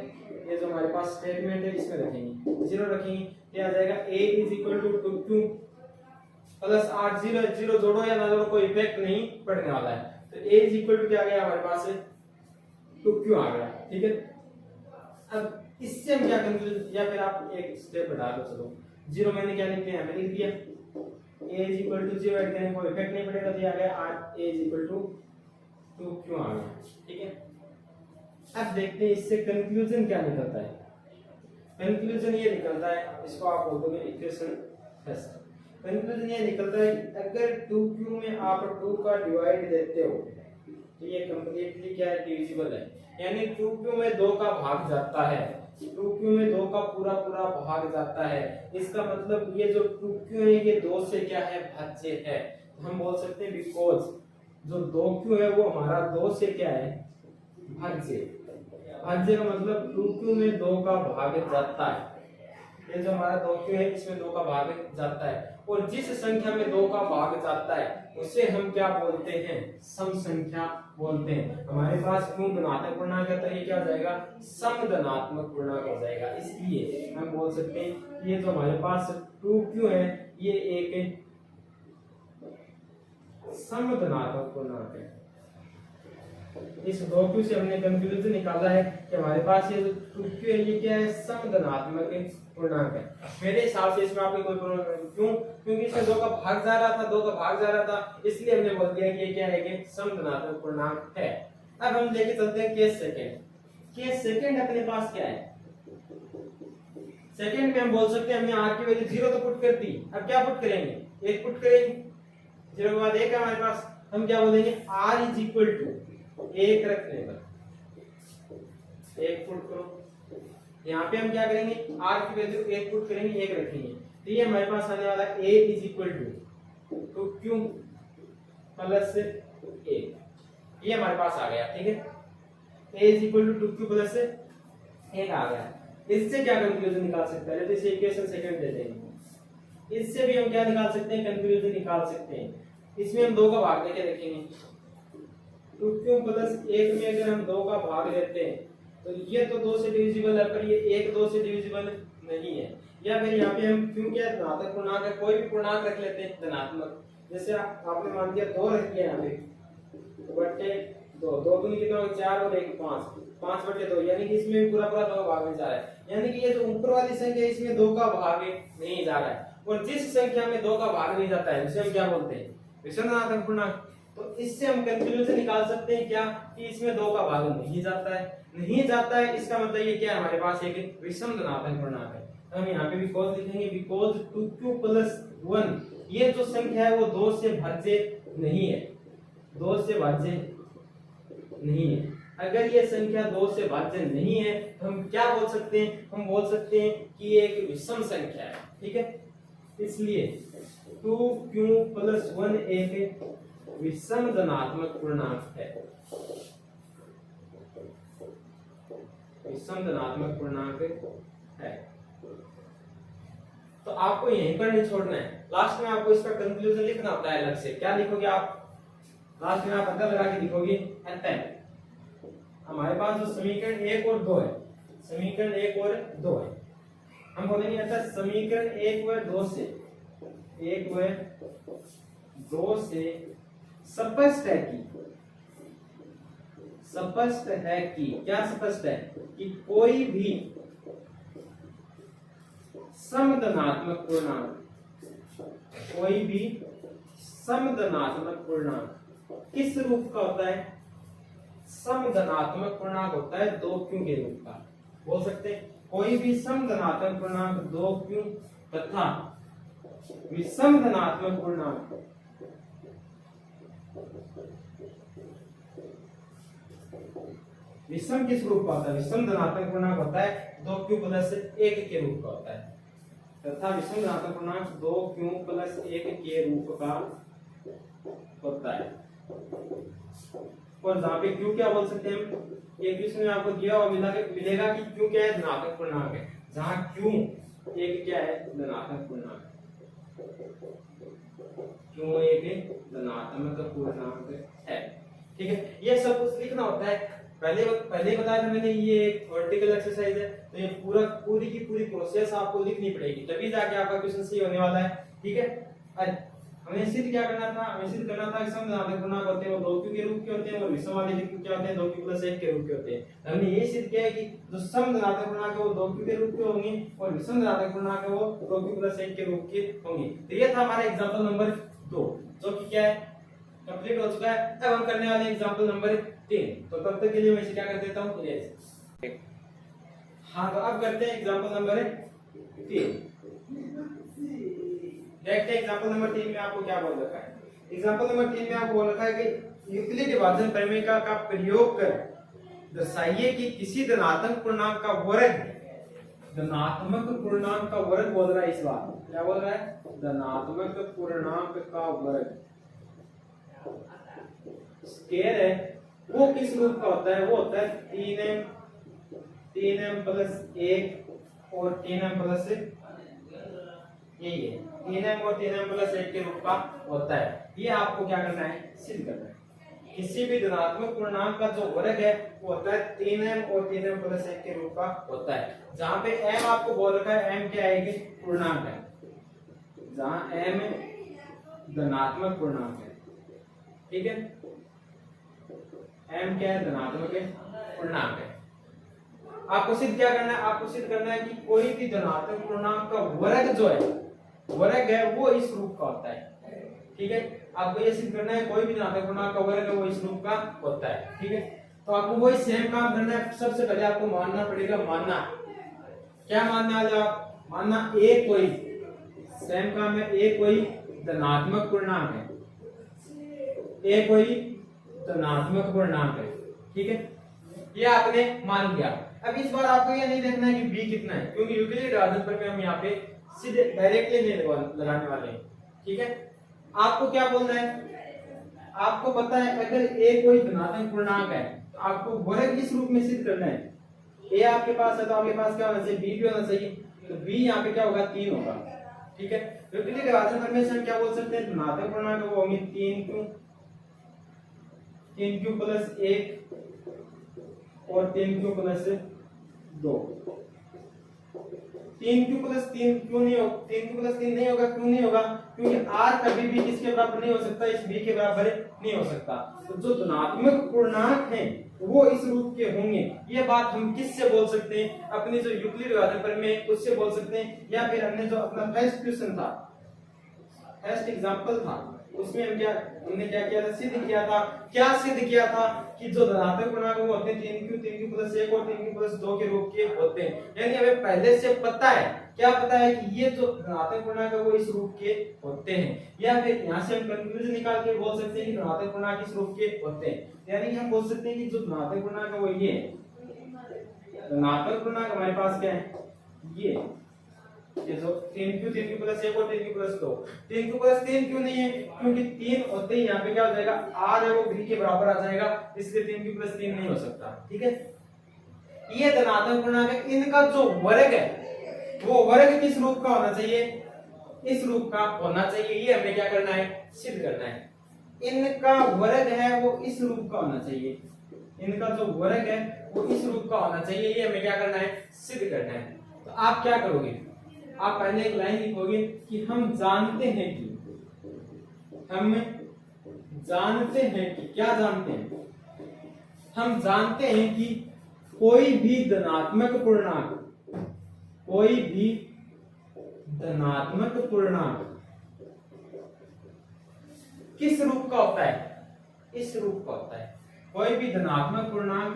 ये जो हमारे पास स्टेटमेंट है इसमें रखेंगे। 0 रखेंगे, क्या आ जाएगा, A is equal to 2Q plus R। 0 जोड़ो या ना जोड़ो कोई इफेक्ट नहीं पड़ने वाला है। तो A इज इक्वल टू क्या आ गया हमारे पास, 2Q आ गया। ठीक है, अब इससे हम क्या कंक्लूजन, या फिर आप एक स्टेप बढ़ा लो। चलो 0 मैंने क्या लिख दिया, मैंने लिख दिया A is equal to 0 add करने कोई इफेक्ट नहीं पड़ेगा। तो आ गया R A is equal to 2Q आ गया। ठीक है, अब देखते हैं इससे कंक्लूजन क्या निकलता है। कंक्लूजन ये निकलता है, इसको आप बोल दोगे इक्वेशन फर्स्ट। कंक्लूजन ये निकलता है कि अगर 2Q में आप 2 का डिवाइड देते हो तो ये कंप्लीटली क्या है, डिविजिबल है। यानी 2Q में 2 का भाग जाता है, 2Q में 2 का पूरा पूरा भाग जाता है। इसका मतलब ये जो 2Q है ये 2 से क्या है, भाज्य है। हम बोल सकते हैं बिकॉज जो 2Q है वो हमारा 2 से क्या है, भाज्य। भाज्य का मतलब 2Q में 2 का भाग जाता है। ये जो हमारा 2Q है इसमें 2 का भाग जाता है। और जिस संख्या में 2 का भाग जाता है उसे हम क्या बोलते हैं, सम संख्या बोलते हैं। हमारे पास क्यों धनात्मक पूर्णांक है तो ये क्या हो जाएगा, सम धनात्मक पूर्णांक हो जाएगा। इसलिए हम बोल सकते हैं ये जो हमारे पास 2Q है ये एक सम धनात्मक पूर्णांक है। इस 2Q से हमने कंक्लूजन निकाला है कि हमारे पास ये जो 2Q है ये क्या है, सम धनात्मक पूर्णांक है। मेरे हिसाब से इसमें आपको कोई प्रॉब्लम नहीं। क्यों, क्योंकि इसमें 2 का भाग जा रहा था, 2 का भाग जा रहा था, इसलिए हमने बोल दिया कि ये क्या है, कि सम धनात्मक पूर्णांक है। अब हम लेके चलते हैं केस सेकंड। केस सेकंड अपने पास क्या है, सेकंड में हम बोल सकते हैं हमने आर की वैल्यू 0 तो पुट कर दी, अब क्या पुट करेंगे, 1 पुट करेंगे, 0 के बाद 1 है हमारे पास, हम क्या बोलेंगे r इज इक्वल टू 1 रखने पर 1 पुट करो। यहाँ पे हम क्या करेंगे, r की वैल्यू 1 पुट करेंगे, 1 रखेंगे, तो ये हमारे पास आने वाला a is equal to q plus 1, ये हमारे पास आ गया, ठीक है, a is equal to 2q plus 1 आ गया। इससे क्या कंक्लूजन निकाल सकते हैं, तो इसे इक्वेशन सेकंड दे देंगे, इससे भी हम क्या निकाल सकते हैं, कंक्लूजन निकाल सकते हैं। इसमें हम 2 का भाग लेके देखेंगे, 2q प्लस 1 में अगर हम 2 का भाग लेते हैं तो ये तो 2 से डिविजिबल है, पर ये 1 2 से डिविजिबल नहीं है, या फिर यहाँ पे हम क्यों क्या धनात्मक पूर्णांक है, कोई भी पूर्णांक रख लेते हैं धनात्मक, जैसे आपने मान दिया 2 रख लिया यहाँ पे बटे 2, 2 दूनी कितना हो 4 और 1 5, 5 बटे 2, यानी कि इसमें पूरा पूरा 2 भाग में जा रहा है, यानी कि ये जो ऊपर वाली संख्या है इसमें 2 का भाग नहीं जा रहा है, और जिस संख्या में 2 का भाग नहीं जाता है उसे हम क्या बोलते हैं, विषम धनात्मक पूर्णांक। तो इससे हम कंक्लूजन निकाल सकते हैं क्या, कि इसमें 2 का भाग नहीं जाता है, नहीं जाता है, इसका मतलब ये क्या है, हमारे पास एक विषम धनात्मक पूर्णांक है। तो हम यहाँ पे बिकॉज़ लिखेंगे, बिकॉज़ 2q प्लस 1 ये जो संख्या है वो 2 से भाज्य नहीं है, 2 से भाज्य नहीं है। अगर ये संख्या 2 से भाज्य नहीं है तो हम क्या बोल सकते हैं, हम बोल सकते हैं कि ये एक विषम संख्या है, ठीक है। इसलिए 2q प्लस 1 एक विषम धनात्मक पूर्णांक है, विषम धनात्मक पूर्णांक है। तो आपको यहीं पर नहीं छोड़ना है, लास्ट में आपको इसका कंक्लूजन लिखना होता है अलग से। क्या लिखोगे आप, लास्ट में आप अंदर लगा के लिखोगे एन। हमारे पास जो समीकरण 1 और 2 है, समीकरण 1 और 2 है, हम बोलेंगे अर्थात समीकरण 1 व 2 से, 1 व 2 से स्पष्ट है कि, स्पष्ट है कि, क्या स्पष्ट है कि कोई भी समधनात्मक पूर्णांक, कोई भी समधनात्मक पूर्णांक किस रूप का होता है, समधनात्मक पूर्णांक होता है 2q के रूप का। बोल सकते हैं कोई भी समधनात्मक पूर्णांक 2q तथा विषम धनात्मक पूर्णांक विषम किस रूप का होता है, विषम धनात्मक पूर्णांक होता है 2q प्लस 1 के रूप का होता है, तथा विषम धनात्मक पूर्णांक 2q प्लस 1 के रूप का होता है। और जहाँ पे q क्या बोल सकते हैं हम, एक क्वेश्चन में आपको दिया हुआ मिलेगा कि q क्या है, धनात्मक पूर्णांक है, जहाँ q एक क्या है, धनात्मक पूर्णांक, q एक धनात्मक पूर्णांक है, ठीक है। ये सब कुछ लिखना होता है, पहले बताया था मैंने, ये एक थ्योरेटिकल एक्सरसाइज है, तो ये पूरी की पूरी प्रोसेस आपको लिखनी पड़ेगी, तभी जाके आपका क्वेश्चन सही होने वाला है, ठीक है। हमें सिद्ध क्या करना था, हमें सिद्ध करना था कि समधनात्मक पूर्णांक होते हैं वो 2q के रूप के होते हैं, और विषम वाले क्या होते हैं 2q प्लस 1 के रूप के होते हैं। हमने ये सिद्ध किया है कि जो समधनात्मक पूर्णांक है वो 2q के रूप के होंगे, और विषम धनात्मक पूर्णांक है वो 2q प्लस 1 के रूप के होंगे। तो ये था हमारा एग्जांपल नंबर 2, जो कि क्या है, कंप्लीट हो चुका है। अब हम करने वाले एग्जांपल नंबर 3, तो तब तक के लिए मैं इसे क्या कर देता हूं, हाँ। तो अब करते हैं एग्जांपल नंबर 3। देखते हैं एग्जांपल नंबर 3 में आपको क्या बोल रखा है। एग्जांपल नंबर 3 में आपको बोल रखा है कि यूक्लिड विभाजन प्रमेय का प्रयोग कर दर्शाइए कि किसी धनात्मक पूर्णांक का वर्ग, धनात्मक पूर्णांक का वर्ग बोल रहा है, इस बार क्या बोल रहा है, धनात्मक पूर्णांक का वर्ग स्केयर है, वो किस रूप का होता है, वो होता है 3m प्लस 1 और 3m प्लस, यही है 3m और 3m प्लस 1 के रूप का होता है। ये आपको क्या करना है, सिद्ध करना है। किसी भी धनात्मक पूर्णांक का जो वर्ग है वो होता है 3m और 3m प्लस 1 के रूप का होता है। जहां पे m आपको बोल रखा है, m क्या है, पूर्णांक है, जहां m धनात्मक पूर्णांक है, ठीक है, m क्या है, धनात्मक पूर्णांक है। आपको सिद्ध क्या करना है, आपको सिद्ध करना है कि कोई भी धनात्मक पूर्णांक का वर्ग जो है, वर्ग है वो इस रूप का होता है, ठीक है। आपको ये सिद्ध करना है कोई भी धनात्मक पूर्णांक का वर्ग है वो इस रूप का होता है, ठीक है। तो आपको वही सेम काम करना है। सबसे पहले आपको मानना पड़ेगा, मानना क्या मानने वाले आप, मानना ए कोई सेम काम है, ए कोई धनात्मक पूर्णांक है, ए कोई धनात्मक पूर्णांक है, ठीक है, ये आपने मान लिया। अब इस बार आपको ये नहीं देखना है कि बी कितना है, क्योंकि यूक्लिडी विभाजन पर हम यहाँ पे सीधे डायरेक्टली नहीं लगाने वाले हैं, ठीक है। आपको क्या बोलना है, आपको पता है अगर ए कोई धनात्मक पूर्णांक है तो आपको वर्ग किस रूप में सिद्ध करना है। ए आपके पास है तो आपके पास क्या होना चाहिए, बी भी होना चाहिए, तो बी यहाँ पे क्या होगा, 3 होगा, ठीक है। यूक्लिडी विभाजन पर हम क्या बोल सकते हैं, धनात्मक पूर्णांक वो होंगे 3q प्लस 1 और 3q प्लस 2। 3q प्लस 3 क्यों नहीं होगा, 3q प्लस 3 नहीं होगा, क्यों नहीं होगा, क्योंकि r कभी भी किसके बराबर नहीं हो सकता, इस b के बराबर नहीं हो सकता। तो जो धनात्मक पूर्णांक हैं वो इस रूप के होंगे। ये बात हम किससे बोल सकते हैं, अपनी जो यूक्लिड विभाजन प्रमेय उससे बोल सकते हैं, या फिर हमने जो अपना फर्स्ट क्वेश्चन था, फर्स्ट एग्जांपल था, उसमें हमने क्या किया था, सिद्ध किया था। क्या सिद्ध किया था कि जो धनात्मक पूर्णांक वो होते हैं 3q प्लस 1 और 3q प्लस 2 के रूप के होते हैं। यानी हमें पहले से पता है, क्या पता है कि ये जो धनात्मक पूर्णांक है वो इस रूप के होते हैं, या फिर यहाँ से हम कंक्लूजन निकाल के बोल सकते हैं कि धनात्मक पूर्णांक इस रूप के होते हैं। यानी हम बोल सकते हैं कि जो धनात्मक पूर्णांक है वो ये है, धनात्मक पूर्णांक हमारे पास क्या है, ये जो 3q प्लस 1 और 3q प्लस 2, 3q प्लस 3 क्यों नहीं है, क्योंकि 3 होते ही यहाँ पे क्या हो जाएगा, r है वो b के बराबर आ जाएगा, इसलिए 3q प्लस 3 नहीं हो सकता, ठीक है। ये धनात्मक पूर्णांक है, इनका जो वर्ग है वो वर्ग किस रूप का होना चाहिए, इस रूप का होना चाहिए। ये हमें क्या करना है, सिद्ध करना है। इनका वर्ग है वो इस रूप का होना चाहिए, इनका जो वर्ग है वो इस रूप का होना चाहिए, ये हमें क्या करना है, सिद्ध करना है। तो आप क्या करोगे, आप पहले एक लाइन लिखोगे कि हम जानते हैं कि, क्या जानते हैं, हम जानते हैं कि कोई भी धनात्मक पूर्णांक किस रूप का होता है, इस रूप का होता है। कोई भी धनात्मक पूर्णांक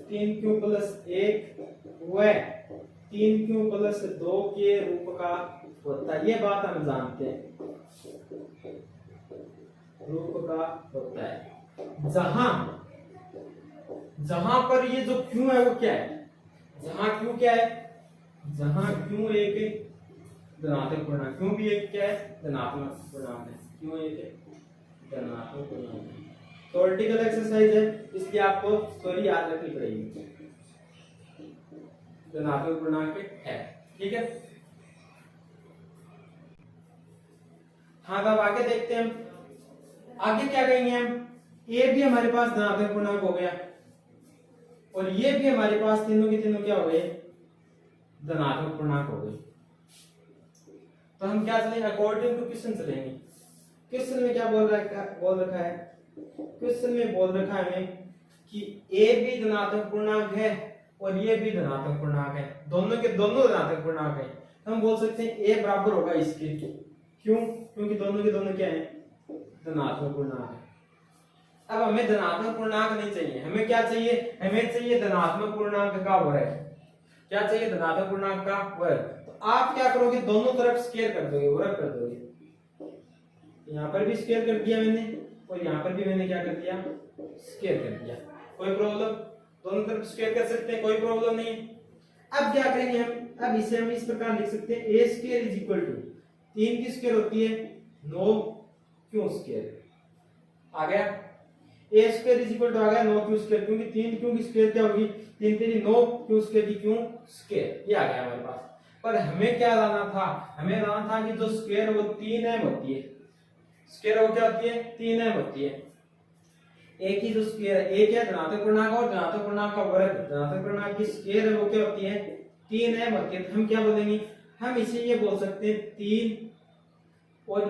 3q प्लस 1 व 3q प्लस 2 के रूप का होता है। ये बात हम जानते हैं, रूप का होता है। जहां पर ये जो q है वो क्या है, जहां q क्या है, जहां q एक धनात्मक पूर्णांक, q भी एक क्या है, धनात्मक पूर्णांक है, q एक धनात्मक पूर्णांक है। थ्योरेटिकल एक्सरसाइज है, इसलिए आपको थ्योरी याद रखनी पड़ेगी, धनात्मक पूर्णांक है, ठीक है। हाँ, अब आगे देखते हैं, आगे क्या कहेंगे हम, ये भी हमारे पास धनात्मक पूर्णांक हो गया और ये भी हमारे पास तीनों के तीनों क्या हो गए, धनात्मक पूर्णांक हो गए। तो हम क्या चलेंगे, अकॉर्डिंग टू क्वेश्चन चलेंगे। क्वेश्चन में क्या बोल रखा है, क्वेश्चन में बोल रखा है हमें कि ए भी धनात्मक पूर्णांक है और ये भी धनात्मक पूर्णांक है, दोनों के दोनों धनात्मक पूर्णांक है। तो हम बोल सकते हैं ए बराबर होगा इसके, क्यों, क्योंकि दोनों के दोनों क्या है, धनात्मक पूर्णांक है। अब हमें धनात्मक पूर्णांक नहीं चाहिए, हमें क्या चाहिए, हमें चाहिए धनात्मक पूर्णांक का वर्ग। क्या चाहिए, धनात्मक पूर्णांक का वर्ग। तो आप क्या करोगे, दोनों तरफ स्क्वायर कर दोगे, वर्ग कर दोगे। यहाँ पर भी स्क्वायर कर दिया मैंने और यहाँ पर भी मैंने क्या कर दिया, स्क्वायर कर दिया। कोई प्रॉब्लम, दोनों तरफ स्क्वायर कर सकते हैं, कोई प्रॉब्लम नहीं। अब क्या करेंगे हम, अब इसे हम इस प्रकार लिख सकते हैं, a square is equal to 3 की स्क्वायर होती है 9q स्क्वायर, आ गया। a square is equal to आ गया 9q स्क्वायर, क्योंकि 3q की स्क्वायर क्या होगी, 3 3 9q स्क्वायर की q स्क्वायर, ये आ गया हमारे पास। पर हमें क्या लाना था, हमें लाना था कि जो स्क्वायर वो 3m होती है, स्क्वायर वो क्या होती है, 3m होती है। एक ही जो स्क्वायर है, एक है धनात्मक पूर्णांक और धनात्मक पूर्णांक का वर्ग, धनात्मक पूर्णांक की स्क्वायर है वो क्या होती है, 3m होती है। तो हम क्या बोलेंगे, हम इसे ये बोल सकते हैं 3 और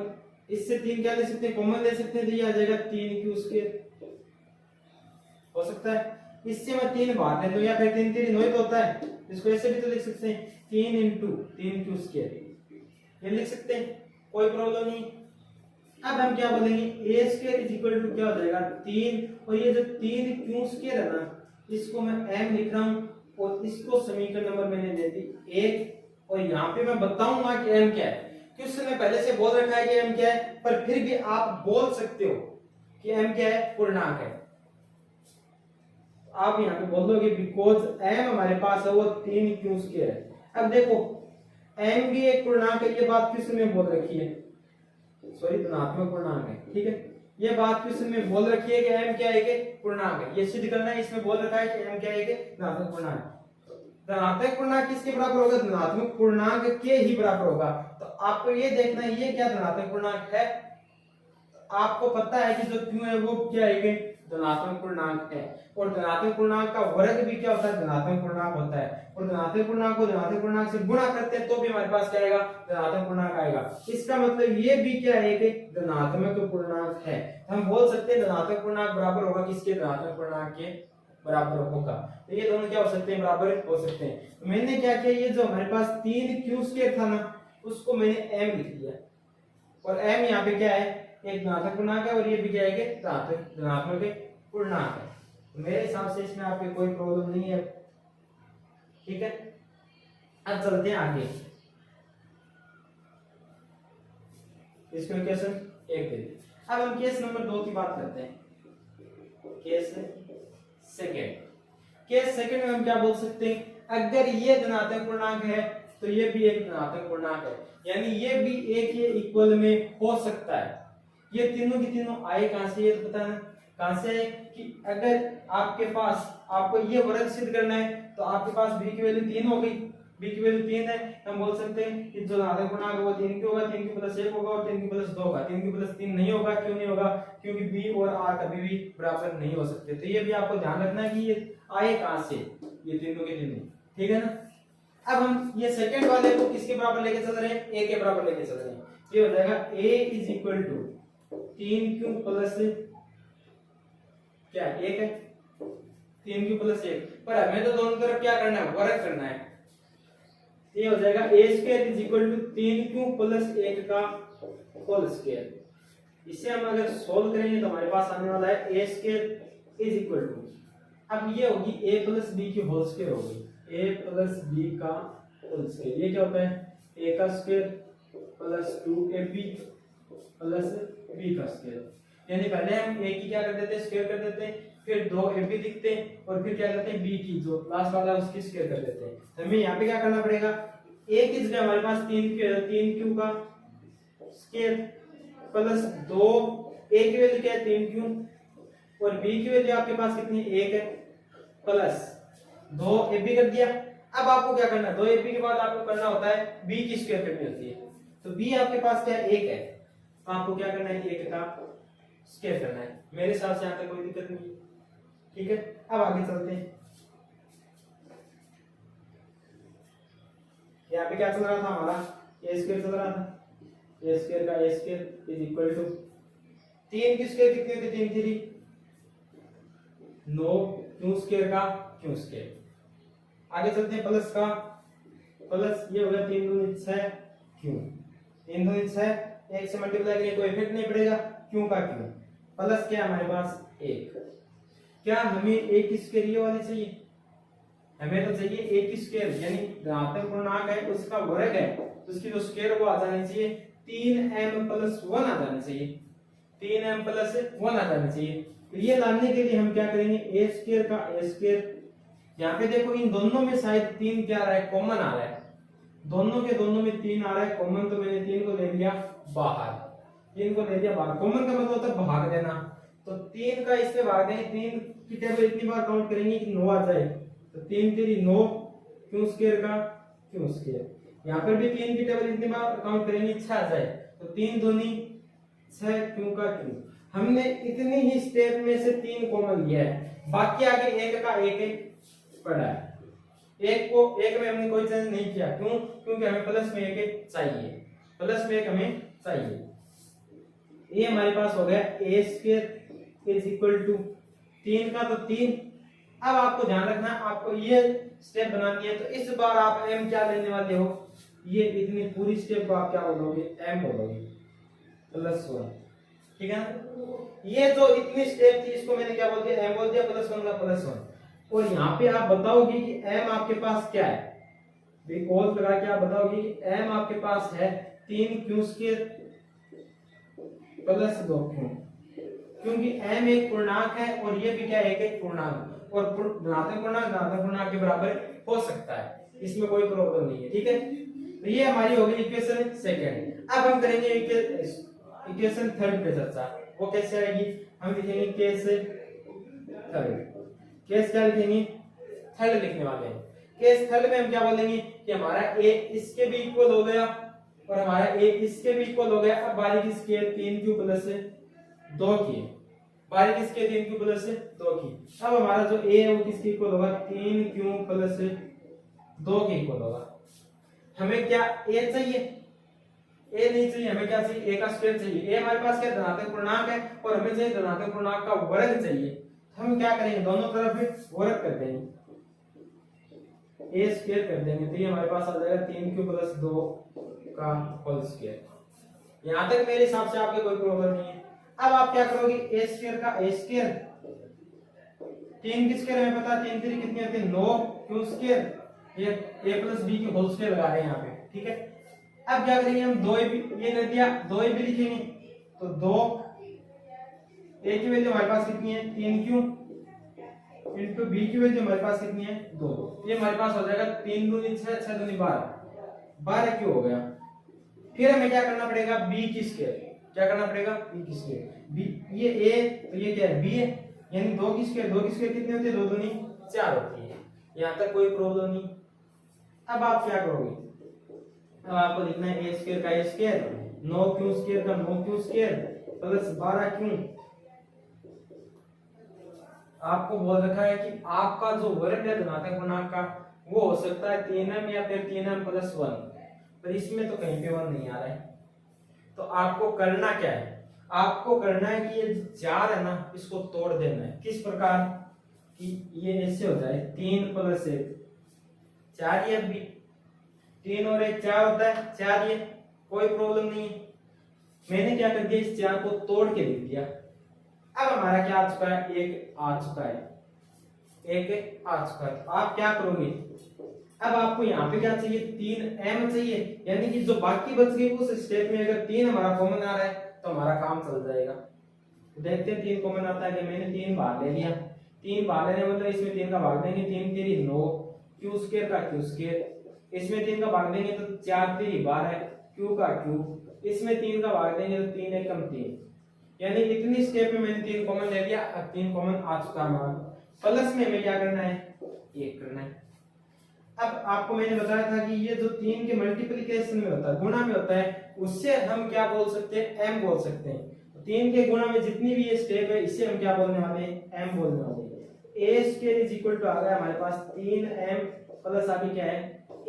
इससे 3 क्या ले सकते हैं, कॉमन ले सकते हैं, तो ये आ जाएगा 3q स्क्वायर, हो सकता है। इससे मैं 3 बाहर ले दूं या फिर 3 3 9 होता है, इसको ऐसे भी तो लिख सकते हैं 3 इंटू 3q स्क्वायर, ये लिख सकते हैं, कोई प्रॉब्लम नहीं। अब हम क्या बोलेंगे, a square is equal to क्या हो जाएगा 3, और ये जो 3q स्क्वायर है ना, इसको मैं m लिख रहा हूं और इसको समीकरण नंबर मैंने दे दी 1, और यहाँ पे मैं बताऊंगा कि m क्या है। क्वेश्चन में पहले से बोल रखा है कि m क्या है, पर फिर भी आप बोल सकते हो कि m क्या है, पूर्णांक है। आप यहाँ पे बोल दोगे बिकॉज m हमारे पास है वो 3q² है। अब देखो m भी एक पूर्णांक है, ये बात क्वेश्चन में बोल रखी है, सॉरी धनात्मक पूर्णांक है, ठीक है। ये बात क्वेश्चन में बोल रखी है कि m क्या है, कि पूर्णांक है। ये सिद्ध करना है, इसमें बोल रखा है कि m क्या है, कि धनात्मक पूर्णांक। धनात्मक पूर्णांक किसके बराबर होगा, धनात्मक पूर्णांक के ही बराबर होगा। तो आपको ये देखना है ये क्या धनात्मक पूर्णांक है। आपको पता है कि जो q है वो क्या है, कि धनात्मक पूर्णांक है, और धनात्मक पूर्णांक का वर्ग भी क्या होता है, धनात्मक पूर्णांक होता है। और धनात्मक पूर्णांक को धनात्मक पूर्णांक से गुणा करते हैं तो भी हमारे पास क्या आएगा, धनात्मक पूर्णांक आएगा। इसका मतलब ये भी क्या है, कि धनात्मक पूर्णांक है। हम बोल सकते हैं धनात्मक पूर्णांक बराबर होगा किसके, धनात्मक पूर्णांक के बराबर होगा। तो ये दोनों क्या हो सकते हैं, बराबर हो सकते हैं। तो मैंने क्या किया, ये जो हमारे पास 3q² था ना, उसको मैंने m लिख दिया, और m यहाँ पे क्या है, एक धनात्मक पूर्णांक है, और ये भी क्या है, कि धनात्मक पूर्णांक है। तो मेरे हिसाब से इसमें आपके कोई प्रॉब्लम नहीं है, ठीक है। अब चलते हैं आगे, इसको इक्वेशन 1 दे दी। अब हम केस नंबर 2 की बात करते हैं। केस सेकंड में हम क्या बोल सकते हैं, अगर ये धनात्मक पूर्णांक है तो ये भी एक धनात्मक पूर्णांक है, यानी ये भी एक ये इक्वल में हो सकता है। ये तीनों की तीनों आए कहां से, ये तो पता है कहां से है, कि अगर आपके पास आपको ये वर्ग सिद्ध करना है तो आपके पास b की वैल्यू 3 हो गई, b की वैल्यू 3 है, हम बोल सकते हैं कि जो धनात्मक पूर्णांक है वो 3 क्यों होगा, 3 + 1 होगा और 3 + 2 होगा। 3 + 3 नहीं होगा, क्यों नहीं होगा, क्योंकि b और r कभी भी बराबर नहीं हो सकते। तो ये भी आपको ध्यान रखना है कि ये आए कहां से, ये तीनों के तीनों, ठीक है ना। अब हम ये सेकंड वाले को किसके बराबर लेके चल रहे हैं, a के बराबर लेके चल रहे हैं। ये हो जाएगा a = 3q + क्या 1 है, 3q + 1, पर हमें तो दोनों तरफ क्या करना है, वर्ग करना है। ये हो जाएगा a² = 3q + 1 का होल स्क्वायर। इसे हम अगर सोल्व करेंगे तो हमारे पास आने वाला है a² = अब ये होगी a + b की होल स्क्वायर होगी, a + b का होल स्क्वायर। ये क्या होता है, a का स्क्वायर + 2ab + b का स्क्वायर। यानी पहले हम a की क्या कर देते हैं, स्क्वायर कर देते हैं, फिर 2ab लिखते हैं, और फिर क्या करते हैं b की जो लास्ट वाला है उसकी स्क्वायर कर देते हैं। तो हमें यहाँ पे क्या करना पड़ेगा, a की जगह हमारे पास 3q का स्क्वायर प्लस 2, a की वैल्यू क्या है 3q, और b की वैल्यू आपके पास कितनी 1 है, प्लस 2ab कर दिया। अब आपको क्या करना है, 2ab के बाद आपको करना होता है b की स्क्वायर करनी होती है। तो b आपके पास क्या है 1 है, तो आपको क्या करना है 1 का स्क्वायर करना है। मेरे हिसाब से यहाँ तक कोई दिक्कत नहीं है, ठीक है। अब आगे चलते हैं। यहाँ पे क्या चल रहा था हमारा, a² चल रहा था, a² का a² = 3 की स्क्वायर कितनी होती है, 3 3 9, q² का q²। आगे चलते हैं, प्लस का प्लस, ये हो गया 3 दूनी 6 q, 3 दूनी 6, 1 से मल्टीप्लाई करेंगे कोई इफेक्ट नहीं पड़ेगा, q का q प्लस क्या हमारे पास 1। क्या हमें a की स्क्वायर ये वाली चाहिए, हमें तो चाहिए a की स्क्वायर, यानी धनात्मक पूर्णांक है उसका वर्ग है, उसकी जो स्क्वायर वो आ जानी चाहिए 3m + 1 आ जानी चाहिए, 3m + 1 आ जानी चाहिए। तो ये लाने के लिए हम क्या करेंगे, a² का a²। यहाँ पे देखो इन दोनों में शायद 3 क्या आ रहा है, कॉमन आ रहा है, दोनों के दोनों में 3 आ रहा है कॉमन, तो मैंने 3 को ले लिया बाहर, 3 को ले लिया बाहर। कॉमन का मतलब होता है भाग देना, तो 3 का इससे भाग देंगे, 3 की टेबल इतनी बार काउंट करेंगे कि 9 आ जाए, तो 3 3 9, q² का q²। यहाँ पर भी 3 की टेबल इतनी बार काउंट करेंगे 6 आ जाए, तो 3 दूनी 6, q का q। हमने इतनी ही स्टेप में से 3 कॉमन लिया है, बाकी आगे 1 का 1 पड़ा है। 1 में हमने कोई चेंज नहीं किया, क्यों, क्योंकि हमें प्लस में 1 चाहिए, प्लस में 1 हमें चाहिए। ये हमारे पास हो गया a² = 3 का तो 3। अब आपको ध्यान रखना, आपको ये स्टेप बनानी है, तो इस बार आप m क्या लेने वाले हो, ये इतनी पूरी स्टेप को आप क्या बोलोगे, m बोलोगे +1, ठीक है ना। ये जो इतनी स्टेप थी इसको मैंने क्या बोल दिया, m बोल दिया, +1 का +1। और यहाँ पे आप बताओगे कि m आपके पास क्या है, कॉस लगा के आप बताओगे कि m आपके पास है 3q² प्लस 2q, क्योंकि m एक पूर्णांक है और ये भी क्या है, एक पूर्णांक, और धनात्मक पूर्णांक के बराबर हो सकता है, इसमें कोई प्रॉब्लम नहीं है। ठीक है, तो ये हमारी हो गई इक्वेशन सेकंड। अब हम करेंगे इक्वेशन थर्ड पे चर्चा। वो कैसे आएगी, हम लिखेंगे केस थर्ड। केस क्या लिखेंगे, थर्ड लिखने वाले हैं। केस थर्ड में हम क्या बोलेंगे कि हमारा a इसके भी इक्वल हो गया और हमारा a इसके भी इक्वल हो गया। अब बारी किसकी है, 3q प्लस 2 की है, बारी किसकी है, 3q प्लस 2 की। अब हमारा जो a है वो किसके इक्वल होगा, 3q प्लस 2 के इक्वल होगा। हमें क्या a चाहिए, a नहीं चाहिए, हमें क्या चाहिए, a का स्क्वायर चाहिए। a हमारे पास क्या धनात्मक पूर्णांक है और हमें चाहिए धनात्मक पूर्णांक का वर्ग चाहिए। हम क्या करेंगे, दोनों तरफ वर्ग कर देंगे, a स्क्वायर कर देंगे, तो ये हमारे पास आ जाएगा 3q प्लस 2 का होल स्क्वायर। यहां तक मेरे हिसाब से आपके कोई प्रॉब्लम नहीं है। अब आप क्या करोगे, a स्क्वायर का a स्क्वायर, 3 की स्क्वायर हमें पता है 3 3 कितनी होती है 9, q स्क्वायर, ये a प्लस b की होल स्क्वायर लगा रहे हैं यहाँ पे। ठीक है, अब क्या करेंगे हम, 2a ये कर दिया, 2a भी लिखेंगे, तो 2 a की वैल्यू हमारे पास कितनी है, 3q इंटू b की वैल्यू हमारे पास कितनी है, 2। ये हमारे पास हो जाएगा 3 दूनी 6, 6 दूनी 12, 12 क्यों हो गया। फिर हमें क्या करना पड़ेगा, b की स्क्वायर, क्या करना पड़ेगा, b की स्क्वायर, b ये a तो ये क्या है, b है, यानी 2 की स्क्वायर, 2 की स्क्वायर कितनी होती है, 2 दूनी 4 होती है। यहां तक कोई प्रॉब्लम नहीं। अब आप क्या करोगे, अब आपको लिखना है a स्क्वायर का a स्क्वायर, 9q स्क्वायर का 9q स्क्वायर प्लस 12q। आपको बोल रखा है कि आपका जो वर्ग है धनात्मक पूर्णांक का वो हो सकता है 3m या फिर 3m प्लस 1, पर इसमें तो कहीं पे 1 नहीं आ रहा है। तो आपको करना क्या है, आपको करना है कि ये 4 है ना, इसको तोड़ देना है। किस प्रकार कि ये ऐसे हो जाए 3 प्लस 1 4, ये भी 3 और 1 4 होता है, 4 ये कोई प्रॉब्लम नहीं है। मैंने क्या कर दिया, इस 4 को तोड़ के लिख दिया। अब हमारा क्या आ चुका है, एक आ चुका है, एक आ चुका है। आप क्या करोगे, अब आपको यहाँ पे क्या चाहिए, 3m चाहिए, यानी कि जो बाकी बच गई उस स्टेप में अगर 3 हमारा कॉमन आ रहा है तो हमारा काम चल जाएगा। देखते हैं 3 कॉमन आता है कि, मैंने 3 बाहर ले लिया, 3 बाहर लेने मतलब इसमें 3 का भाग देंगे, 3 3 9, q स्क्वायर का q स्क्वायर, इसमें 3 का भाग देंगे तो 4 3 12, q का q, इसमें 3 का भाग देंगे तो 3 1 3, यानी इतनी स्टेप में मैंने 3 कॉमन ले लिया। अब 3 कॉमन आ चुका हमारा, प्लस में हमें क्या करना है, 1 करना है। अब आपको मैंने बताया था कि ये जो 3 के मल्टीप्लिकेशन में होता है, गुणा में होता है, उससे हम क्या बोल सकते हैं, m बोल सकते हैं। 3 के गुणा में जितनी भी ये स्टेप है इसे हम क्या बोलने वाले हैं, m बोलने वाले हैं। a square is equal to आ गया हमारे पास 3m प्लस आगे क्या है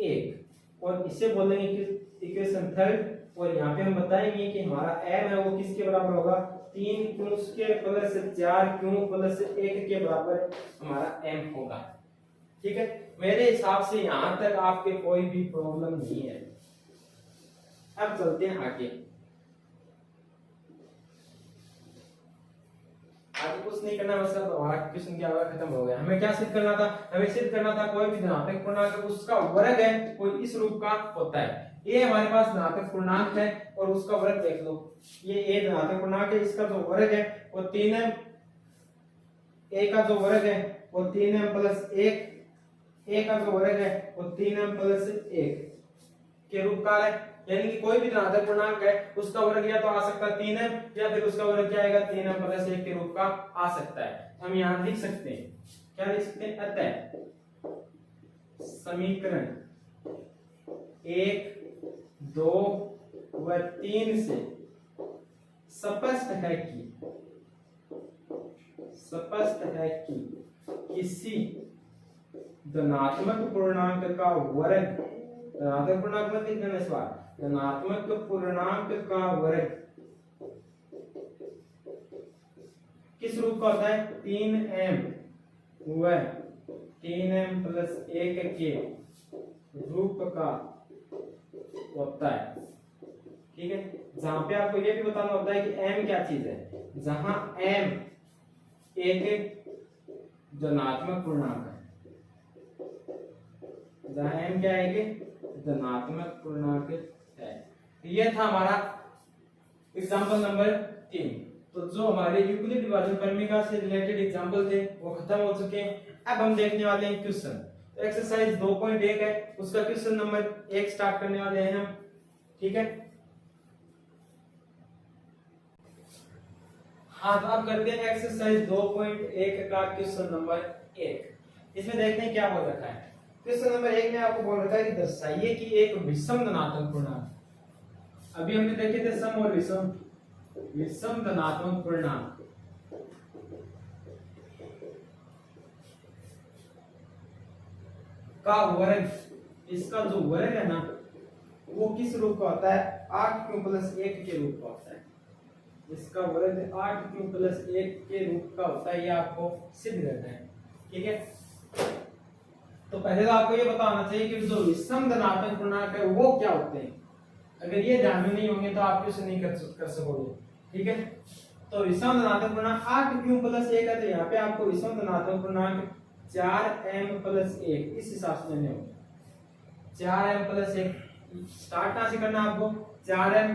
1, और इसे बोलेंगे कि इक्वेशन थर्ड। और यहाँ पे हम बताएंगे कि हमारा m है वो किसके बराबर होगा, 3q square plus 4q plus 1 के बराबर हमारा m होगा। ठीक है, मेरे हिसाब से यहां तक आपके कोई भी प्रॉब्लम नहीं है। अब चलते हैं आगे, आगे कुछ नहीं करना, मतलब हमारा क्वेश्चन क्या होगा, खत्म हो गया। हमें क्या सिद्ध करना था, हमें सिद्ध करना था कोई भी धनात्मक पूर्णांक उसका वर्ग है कोई इस रूप का होता है। ये हमारे पास धनात्मक पूर्णांक है और उसका वर्ग देख लो, ये a धनात्मक पूर्णांक है, इसका जो वर्ग है वो 3m, a का जो वर्ग है वो 3m प्लस 1, a का जो वर्ग है वो 3m प्लस 1 के रूप का है। यानी कि कोई भी धनात्मक पूर्णांक है उसका वर्ग या तो आ सकता है 3m या फिर उसका वर्ग क्या आएगा 3m प्लस 1 के रूप का आ सकता है। हम यहां लिख सकते हैं, क्या लिख सकते हैं, अतः समीकरण 1 2 व 3 से स्पष्ट है कि किसी धनात्मक पूर्णांक का वर्ग, धनात्मक पूर्णांक मत लिखना इस बार, धनात्मक पूर्णांक का वर्ग किस रूप का होता है, 3m व 3m प्लस 1 के रूप का होता है। ठीक है, जहां पे आपको ये भी बताना होता है कि m क्या चीज है, जहां m एक धनात्मक पूर्णांक है, जहां m क्या है कि धनात्मक पूर्णांक है। ये था हमारा एग्जांपल नंबर 3। तो जो हमारे यूक्लिड विभाजन परमिका से रिलेटेड एग्जांपल थे वो खत्म हो चुके हैं। अब हम देखने वाले हैं क्वेश्चन। तो एक्सरसाइज 2.1 है, उसका क्वेश्चन नंबर 1 स्टार्ट करने वाले हैं हम। ठीक है, हाँ तो अब करते हैं एक्सरसाइज 2.1 का क्वेश्चन नंबर 1। इसमें देखते हैं क्या बोल रखा है। क्वेश्चन नंबर 1 में आपको बोल रखा है कि दर्शाइए कि एक विषम धनात्मक पूर्णांक, अभी हमने देखे थे सम और विषम, विषम धनात्मक पूर्णांक का वर्ग, इसका जो वर्ग है ना वो किस रूप का होता है, 8q+1 के रूप का होता है। इसका वर्ग 8q+1 के रूप का होता है, ये आपको सिद्ध करना है। ठीक है, तो पहले तो आपको ये बताना चाहिए कि जो विषम धनात्मक पूर्णांक है वो क्या होते हैं। अगर ये ध्यान में नहीं होंगे तो आप क्वेश्चन नहीं कर सकोगे। ठीक है, तो विषम धनात्मक पूर्णांक 8q+1 है, तो यहाँ पे आपको विषम धनात्मक पूर्णांक 4m+1 इस हिसाब से लेने होंगे। 4m+1 स्टार्ट कहां से करना है आपको, 4m,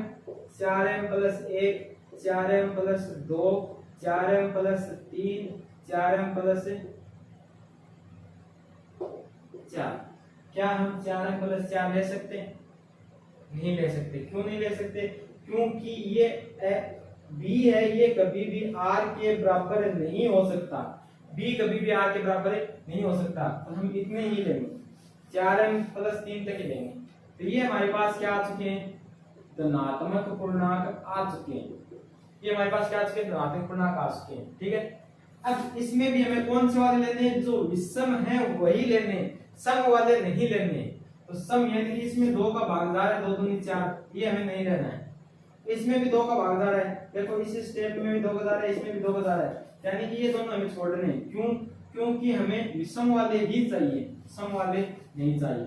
4m+1, 4m+2, 4m+3, 4m+4। क्या हम 4m+4 ले सकते हैं? नहीं ले सकते। क्यों नहीं ले सकते? क्योंकि ये b है, ये कभी भी r के बराबर नहीं हो सकता। b कभी भी r के बराबर नहीं हो सकता, तो हम इतने ही लेंगे, 4m+3 तक ही लेंगे। तो ये हमारे पास क्या आ चुके हैं, धनात्मक पूर्णांक आ चुके हैं। ये हमारे पास क्या आ चुके हैं, धनात्मक पूर्णांक आ चुके हैं। ठीक है, अब इसमें भी हमें कौन से वाले लेने हैं, जो विषम है वही लेने, सम वाले नहीं लेने। तो सम यानी कि इसमें 2 का भागीदार है, 2 दूनी 4, ये हमें नहीं लेना है। इसमें भी 2 का भागीदार है, देखो इस स्टेप में भी 2 का दार है, इसमें भी 2 का दार है, यानी कि ये दोनों हमें छोड़ने हैं। क्यों? क्योंकि हमें विषम वाले ही चाहिए, सम वाले नहीं चाहिए।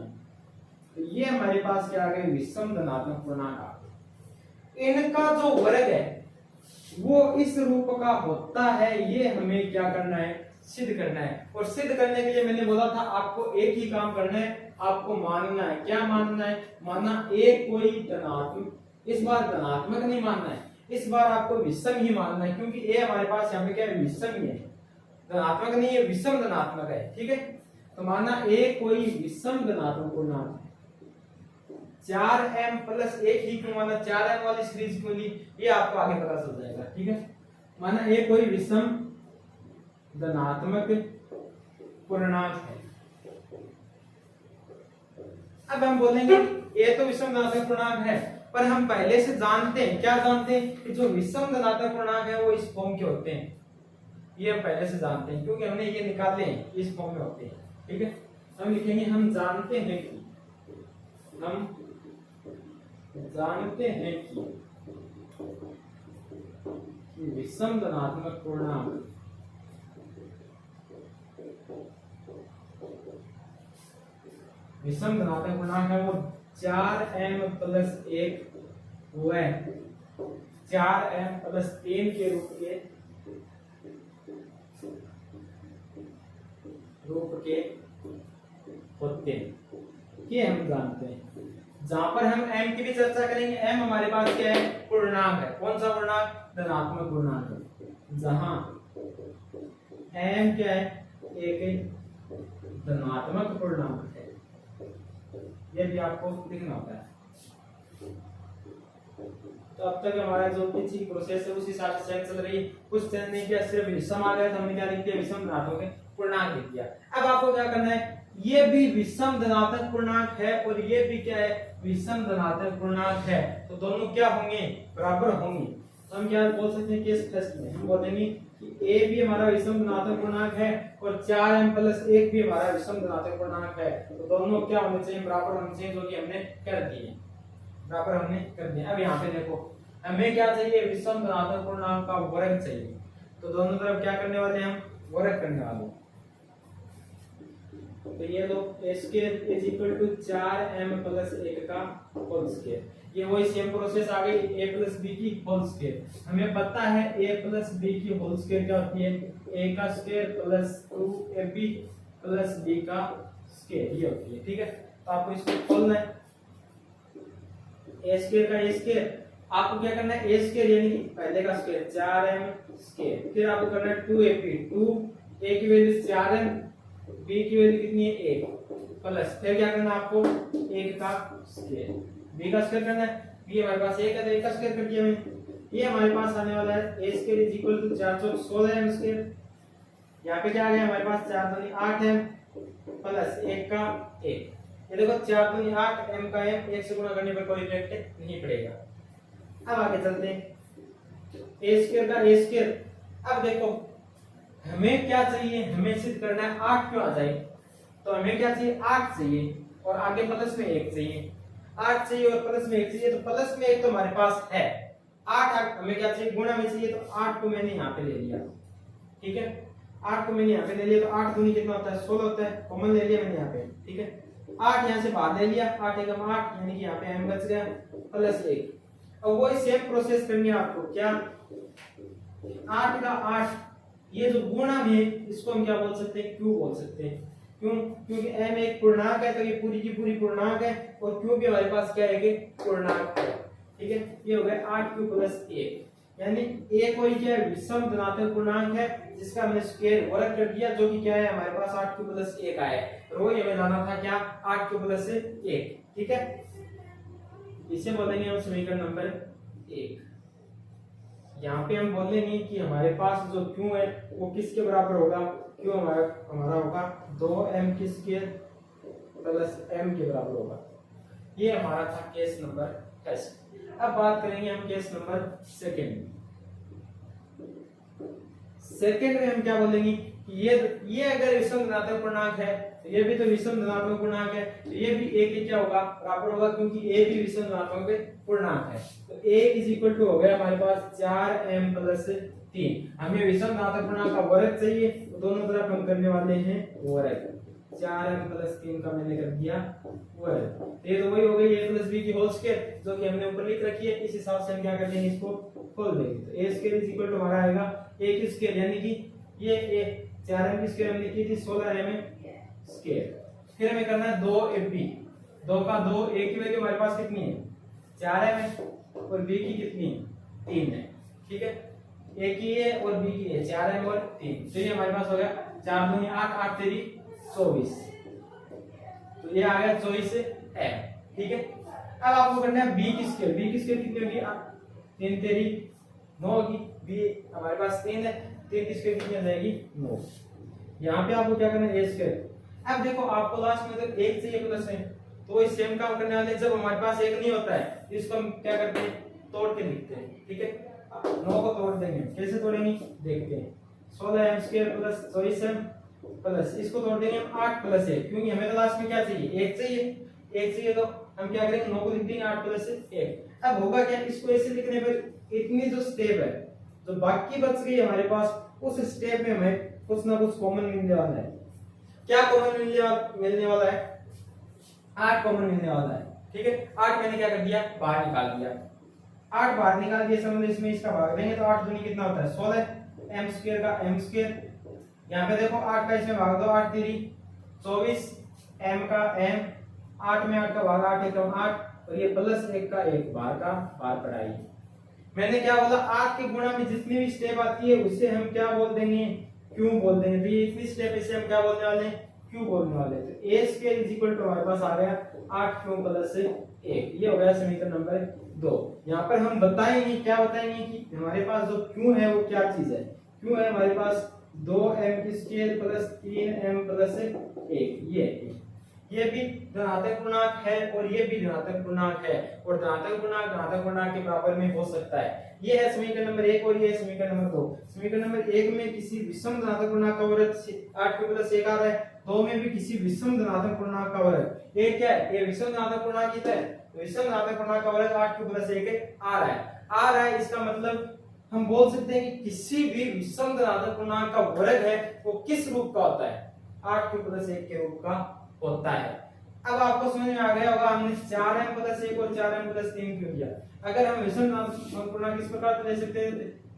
तो ये हमारे पास क्या आ गए, विषम धनात्मक पूर्णांक आ गए। इनका जो वर्ग है वो इस रूप का होता है, ये हमें क्या करना है, सिद्ध करना है। और सिद्ध करने के लिए मैंने बोला था आपको एक ही काम करना है, आपको मानना है। क्या मानना है? मानना एक कोई धनात्मक, इस बार धनात्मक नहीं मानना है, इस बार आपको विषम ही मानना है। क्योंकि ए हमारे पास यहाँ पे क्या है, विषम ही है, धनात्मक नहीं है, विषम धनात्मक है। ठीक है, तो मानना ए कोई विषम धनात्मक पूर्णांक है। 4m+1 ही क्यों माना, 4m वाली सीरीज क्यों ली, ये आपको आगे पता चल जाएगा। ठीक है, माना ए कोई विषम धनात्मक पूर्णांक है। अब हम बोलेंगे ये तो विषम धनात्मक पूर्णांक है, पर हम पहले से जानते हैं, क्या जानते हैं कि जो विषम धनात्मक पूर्णांक है वो इस फॉर्म के होते हैं। ये हम पहले से जानते हैं क्योंकि हमने ये निकाले हैं, इस फॉर्म में होते हैं। ठीक है, हम लिखेंगे हम जानते हैं कि, हम जानते हैं कि विषम धनात्मक पूर्णांक विषम धनात्मक पूर्णांक है वो 4m+1 व 4m+3 के रूप के होते हैं। ये हम जानते हैं। जहां पर हम m की भी चर्चा करेंगे, m हमारे पास क्या है, पूर्णांक है। कौन सा पूर्णांक? धनात्मक पूर्णांक है। जहां m क्या है, एक धनात्मक पूर्णांक है, ये भी आपको लिखना होता है। तो अब तक हमारा जो पिछली प्रोसेस है उस हिसाब से चल रही है, कुछ चेंज नहीं किया, सिर्फ विषम आ गया तो हमने क्या लिख दिया, विषम धनात्मक पूर्णांक लिख दिया। अब आपको क्या करना है, ये भी विषम धनात्मक पूर्णांक है और ये भी क्या है, विषम धनात्मक पूर्णांक है, तो दोनों क्या होंगे, बराबर होंगे। तो हम क्या बोल सकते हैं, केस टेस्ट में हम बोलेंगे कि a भी हमारा विषम धनात्मक पूर्णांक है और 4m+1 भी हमारा विषम धनात्मक पूर्णांक है, तो दोनों क्या होने चाहिए, बराबर होने चाहिए, जो कि हमने कर दिए, बराबर हमने कर दिया। अब यहाँ पे देखो हमें क्या चाहिए, विषम धनात्मक पूर्णांक का वर्ग चाहिए, तो दोनों तरफ क्या करने वाले हैं, हम वर्ग करने वाले हैं। तो ये लो a² = 4m+1 का होल स्क्वायर, ये वही सेम प्रोसेस आ गई a + b की होल स्क्वायर। हमें पता है a + b की होल स्क्वायर क्या होती है, ए का square plus 2ab plus B का स्क्वायर, ये होती है। ठीक है, तो आपको इसको खोलना है, ए स्क्वायर का ए स्क्वायर, आपको क्या करना है, ए स्क्वायर यानी कि पहले का स्क्वायर 4m स्क्वायर, फिर आपको करना है 2ab, 2 a की वैल्यू 4m, b की वैल्यू कितनी है 1 प्लस, फिर क्या करना है आपको 1 का स्क्वायर, b का स्क्वायर करना है, b हमारे पास 1 है तो 1 का स्क्वायर कर दिया मैंने, ये हमारे पास आने वाला है a square is equal to 4 चौक 16m स्क्वायर, यहाँ पे क्या आ गया हमारे पास 4 दूनी 8m प्लस 1 का 1, ये देखो 4 दूनी 8 m का m, 1 से गुणा करने पर कोई इफेक्ट नहीं पड़ेगा। अब आगे चलते हैं, a स्क्वायर का a स्क्वायर, अब देखो हमें क्या चाहिए, हमें सिद्ध करना है 8 क्यों आ जाए, तो हमें क्या चाहिए 8 चाहिए और आगे प्लस में 1 चाहिए, 8 चाहिए और प्लस में 1 चाहिए, तो प्लस में 1 तो हमारे पास है, 8 हमें क्या चाहिए गुणा में चाहिए, तो 8 को मैंने यहाँ पे ले लिया। ठीक है, 8 को मैंने यहाँ पे ले लिया, तो 8 दूनी कितना होता है 16 होता है, कॉमन ले लिया मैंने यहाँ पे। ठीक है, 8 यहाँ से बाहर ले लिया, 8 एकम 8 यानी कि यहाँ पे m बच गया प्लस 1। अब वही सेम प्रोसेस करनी है आपको, क्या 8 का 8, ये जो गुणा में इसको हम क्या बोल सकते हैं, q बोल सकते हैं। क्यों, क्योंकि m एक पूर्णांक है तो ये पूरी की पूरी पूर्णांक है, और q भी हमारे पास क्या है कि पूर्णांक है। ठीक है, ये हो गया 8q प्लस 1, यानी a कोई क्या है विषम धनात्मक पूर्णांक है जिसका हमने स्क्वायर वर्ग कर दिया, जो कि क्या है हमारे पास 8q प्लस 1 आया है, और वही हमें जाना था क्या 8q प्लस 1। ठीक है, इसे बोलेंगे हम समीकरण नंबर 1। यहाँ पे हम बोल लेंगे कि हमारे पास जो q है वो किसके बराबर होगा, q हमारा होगा 2m की स्क्वायर प्लस m के बराबर होगा। ये हमारा था केस नंबर फर्स्ट। अब बात करेंगे हम केस नंबर सेकंड। सेकंड में हम क्या बोलेंगे कि ये अगर विषम धनात्मक पूर्णांक है तो ये भी तो विषम धनात्मक पूर्णांक है, तो ये भी a के क्या होगा बराबर होगा, क्योंकि a भी विषम धनात्मक पूर्णांक है। तो a इज इक्वल टू हो गया हमारे पास 4m प्लस 3। हमें विषम धनात्मक पूर्णांक का वर्ग चाहिए, तो दोनों तरफ हम करने वाले हैं वर्ग, 4m प्लस 3 का मैंने कर दिया वर्ग। ये तो वही हो गई a प्लस b की होल स्क्वायर, जो कि हमने ऊपर लिख रखी है। इस हिसाब से हम क्या कर देंगे, इसको खोल देंगे, तो a square is equal to हमारा आएगा a की स्क्वायर, यानी कि ये a 4m की स्क्वायर हमने लिखी थी 16m स्क्वायर। फिर हमें करना है 2ab, 2 का 2, a की वैल्यू हमारे पास कितनी है 4m है, और b की कितनी है 3 है। ठीक है, a की है और b की है 4m और 3, तो ये हमारे पास हो गया 4 दूनी 8, 8 तेरी 24, तो ये आ गया 24m। ठीक है, अब आपको करना है b की स्क्वायर, b की स्क्वायर कितनी होगी 3 तेरी 9 होगी, b हमारे पास 3 है, 3 की स्क्वायर कितनी आ जाएगी 9। यहाँ पे आपको क्या करना है a स्क्वायर। अब देखो आपको लास्ट में अगर 1 चाहिए प्लस में, तो इस सेम काम करने वाले जब हमारे पास 1 नहीं होता है तो इसको हम क्या करते हैं तोड़ के लिखते हैं। ठीक है, 9 को तोड़ देंगे, कैसे तोड़ेंगे देखते हैं, 16m square plus 24m plus इसको तोड़ देंगे हम 8 प्लस 1, क्योंकि हमें तो लास्ट में क्या चाहिए 1 चाहिए, 1 चाहिए तो हम क्या करेंगे 9 को लिख देंगे 8 प्लस 1। अब होगा क्या, इसको ऐसे लिखने पर इतनी जो स्टेप है जो बाकी बच गई हमारे पास, उस स्टेप में हमें कुछ ना कुछ कॉमन मिलने वाला है। क्या कॉमन मिलने वाला है 8 कॉमन मिलने वाला है। ठीक है, 8 मैंने क्या कर दिया बाहर निकाल दिया, 8 बाहर निकाल दिया, समझ इसमें इसका भाग देंगे तो 8 दूनी कितना होता है 16, m स्क्वायर का m स्क्वायर, यहाँ पे देखो 8 का इसमें भाग दो, 8 तेरी 24, m का m, 8 में 8 का भाग 8 एकम 8, और ये प्लस 1 का 1 बाहर का बाहर पढ़ाई। मैंने क्या बोला 8 के गुणा में जितनी भी स्टेप आती है उसे हम क्या बोल देंगे क्यों बोल देंगे, तो ये इतनी स्टेप इसे हम क्या बोलने वाले हैं क्यों बोलने वाले हैं। तो a square is equal to हमारे पास आ गया 8 क्यों प्लस 1, ये हो गया समीकरण नंबर 2। यहाँ पर हम बताएंगे क्या बताएंगे कि हमारे पास जो क्यों है वो क्या चीज है। क्यों है हमारे पास 2m की स्क्वायर प्लस 3m प्लस 1, ये भी धनात्मक पूर्णांक है और ये भी धनात्मक पूर्णांक है, और धनात्मक पूर्णांक के बराबर में हो सकता है। ये है समीकरण नंबर 1 और ये है समीकरण नंबर 2। समीकरण नंबर 1 में किसी विषम धनात्मक पूर्णांक का वर्ग 8 के प्लस 1 आ रहा है, 2 में भी किसी विषम धनात्मक पूर्णांक का वर्ग, ये क्या है ये विषम धनात्मक पूर्णांक ही है, विषम धनात्मक पूर्णांक का वर्ग 8 के प्लस 1 आ रहा है। इसका मतलब हम बोल सकते हैं कि किसी भी विषम धनात्मक पूर्णांक का वर्ग है वो किस रूप का होता है 8 के प्लस 1 के रूप का होता है। अब आपको समझ में आ गया होगा हमने 4m प्लस 1 और 4m प्लस 3 क्यों किया। अगर हम विषम धनात्मक पूर्णांक किस प्रकार ले सकते हैं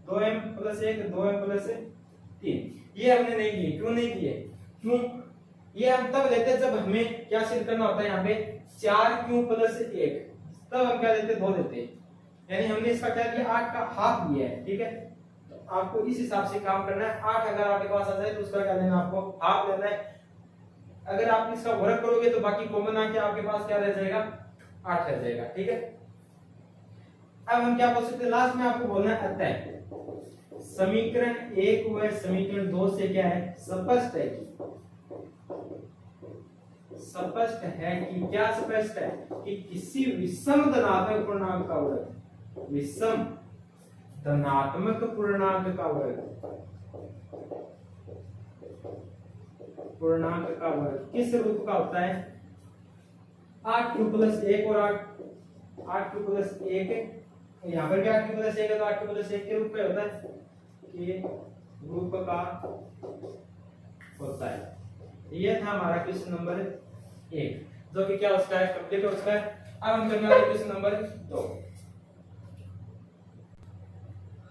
2m प्लस 1 2m प्लस 3। ये हमने नहीं लिए। क्यों नहीं लिए? क्यों? ये हम तब लेते हैं जब हमें क्या सिद्ध करना होता है, यहाँ पे 4q प्लस 1, तब हम क्या लेते, 2 देते हैं। यानी हमने इसका क्या लिया, 8 का हाफ लिया है। ठीक है, तो आपको इस हिसाब से काम करना है। 8 अगर आपके पास आ जाए तो उसका क्या लेना, आपको हाफ लेना है। अगर आप इसका वर्ग करोगे तो बाकी कॉमन आके आपके पास क्या रह जाएगा, 8 रह जाएगा। ठीक है, अब हम क्या बोल सकते हैं, लास्ट में आपको बोलना है अतः समीकरण 1 व समीकरण 2 से क्या है, स्पष्ट है कि, स्पष्ट है कि, क्या स्पष्ट है कि किसी विषम धनात्मक पूर्णांक का वर्ग, विषम धनात्मक पूर्णांक का वर्ग, पूर्णांक का वर्ग किस रूप का होता है, 8q प्लस 1 और 8q प्लस 1, यहाँ पर भी 8q प्लस 1 है तो 8q प्लस 1 के रूप में होता है, कि रूप का होता है। ये था हमारा क्वेश्चन नंबर 1, जो कि क्या उसका है, कंप्लीट हो चुका है। अब हम करने वाले क्वेश्चन नंबर 2।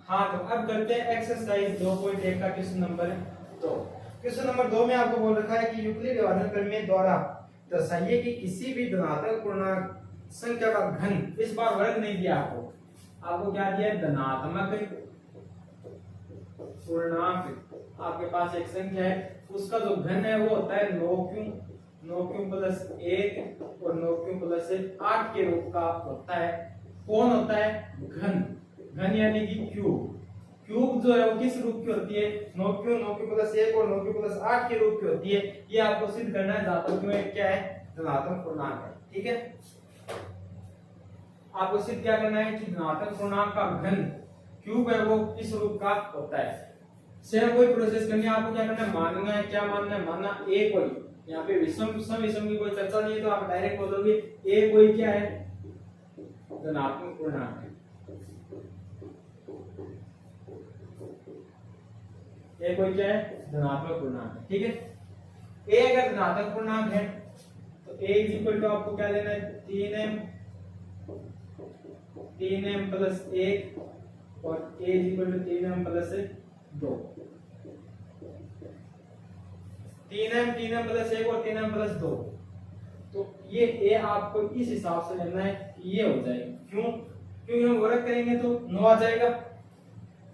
हाँ, तो अब करते हैं एक्सरसाइज 2.1 का क्वेश्चन नंबर 2। क्वेश्चन नंबर 2 में आपको बोल रखा है कि यूक्लिड विभाजन प्रमेय द्वारा दर्शाइए कि किसी भी धनात्मक पूर्णांक संख्या का घन, इस बार वर्ग नहीं दिया आपको क्या दिया है, धनात्मक पूर्णांक। आपके पास एक संख्या है, उसका जो घन है वो होता है 9q प्लस 1 और 9q प्लस 8 के रूप का होता है। कौन होता है, घन। घन यानी कि क्यूब। क्यूब जो है वो किस रूप की होती है, 9q प्लस 1 और 9q प्लस 8 के रूप की होती है। ये आपको सिद्ध करना है, जहां तक में क्या है, धनात्मक पूर्णांक है। ठीक है, आपको सिद्ध क्या करना है कि धनात्मक पूर्णांक का घन क्यूब है वो किस रूप का होता है। सेम कोई प्रोसेस करनी है, आपको क्या करना है, मानना है, क्या मानना है, मानना ए कोई, यहाँ पे विषम सम विषम की कोई चर्चा नहीं है, तो आप डायरेक्ट बोलोगे ए कोई क्या है, धनात्मक पूर्णांक है। ए कोई क्या है, धनात्मक पूर्णांक है। ठीक है, ए अगर धनात्मक पूर्णांक है तो ए इज इक्वल टू आपको क्या लेना है, 3m प्लस 1 और a is equal to 3m plus 2। 3m plus 1 और 3m प्लस 2, तो ये a आपको इस हिसाब से लेना है कि ये हो जाएगा। क्यों? क्योंकि हम वर्ग करेंगे तो 9 आ जाएगा,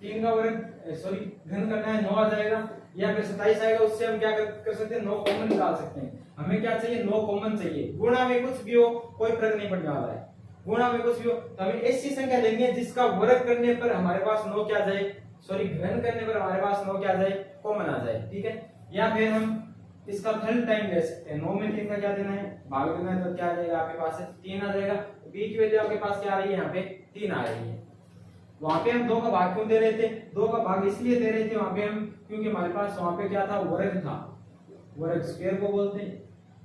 3 का वर्ग सॉरी घन करना है, 9 आ जाएगा, या फिर 27 आएगा। उससे हम क्या कर सकते हैं, 9 कॉमन निकाल सकते हैं। हमें क्या चाहिए, 9 कॉमन चाहिए। गुणा में कुछ भी हो कोई फर्क नहीं पड़ने वाला है, गुणा में कुछ भी हो, तो हमें ऐसी संख्या लेनी है जिसका वर्ग करने पर हमारे पास 9 क्या जाए, सॉरी घन करने पर हमारे पास 9 क्या जाए, कॉमन आ जाए। ठीक है, या फिर हम इसका थर्ड टाइम ले सकते हैं। 9 में 3 का क्या देना है, भाग देना है, तो क्या आ जाएगा आपके पास 3 आ जाएगा। b की वैल्यू आपके पास क्या आ रही है, यहाँ पे 3 आ रही है। वहां पे हम 2 का भाग क्यों दे रहे थे, 2 का भाग इसलिए दे रहे थे वहां पे हम, क्योंकि हमारे पास वहां पे क्या था, वर्ग था। वर्ग स्क्वायर को बोलते हैं,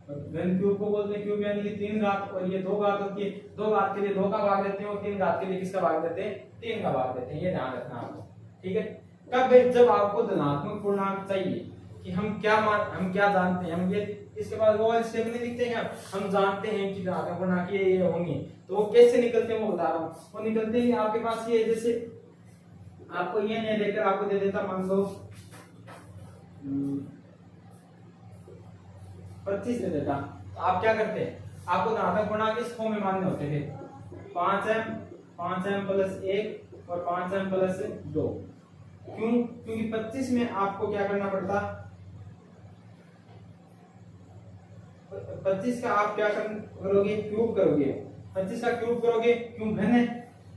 घन क्यूब को बोलते हैं। क्यूब यानी कि 3 घात, और ये 2 घात होती है। 2 घात के लिए 2 का भाग देते हैं और 3 घात के लिए किसका भाग देते हैं, 3 का भाग देते हैं। ये ध्यान रखना आपको। ठीक है, कब, जब आपको धनात्मक पूर्णांक चाहिए कि हम क्या जानते हैं, हम ये इसके बाद वो स्टेप नहीं लिखते हैं, हम जानते हैं कि धनात्मक पूर्णांक ये होंगे, तो वो कैसे निकलते हैं वो बता रहा हूँ। वो निकलते हैं आपके पास ये, जैसे आपको ये नहीं देकर आपको दे देता, मान लो 25 दे देता, तो आप क्या करते, आपको धनात्मक पूर्णांक इस फॉर्म में मानने होते थे, 5m प्लस 1 और 5m प्लस 2। क्यों? क्योंकि 25 में आपको क्या करना पड़ता, 25 का आप क्या करोगे, क्यूब करोगे। 25 का क्यूब करोगे, क्यों घन है,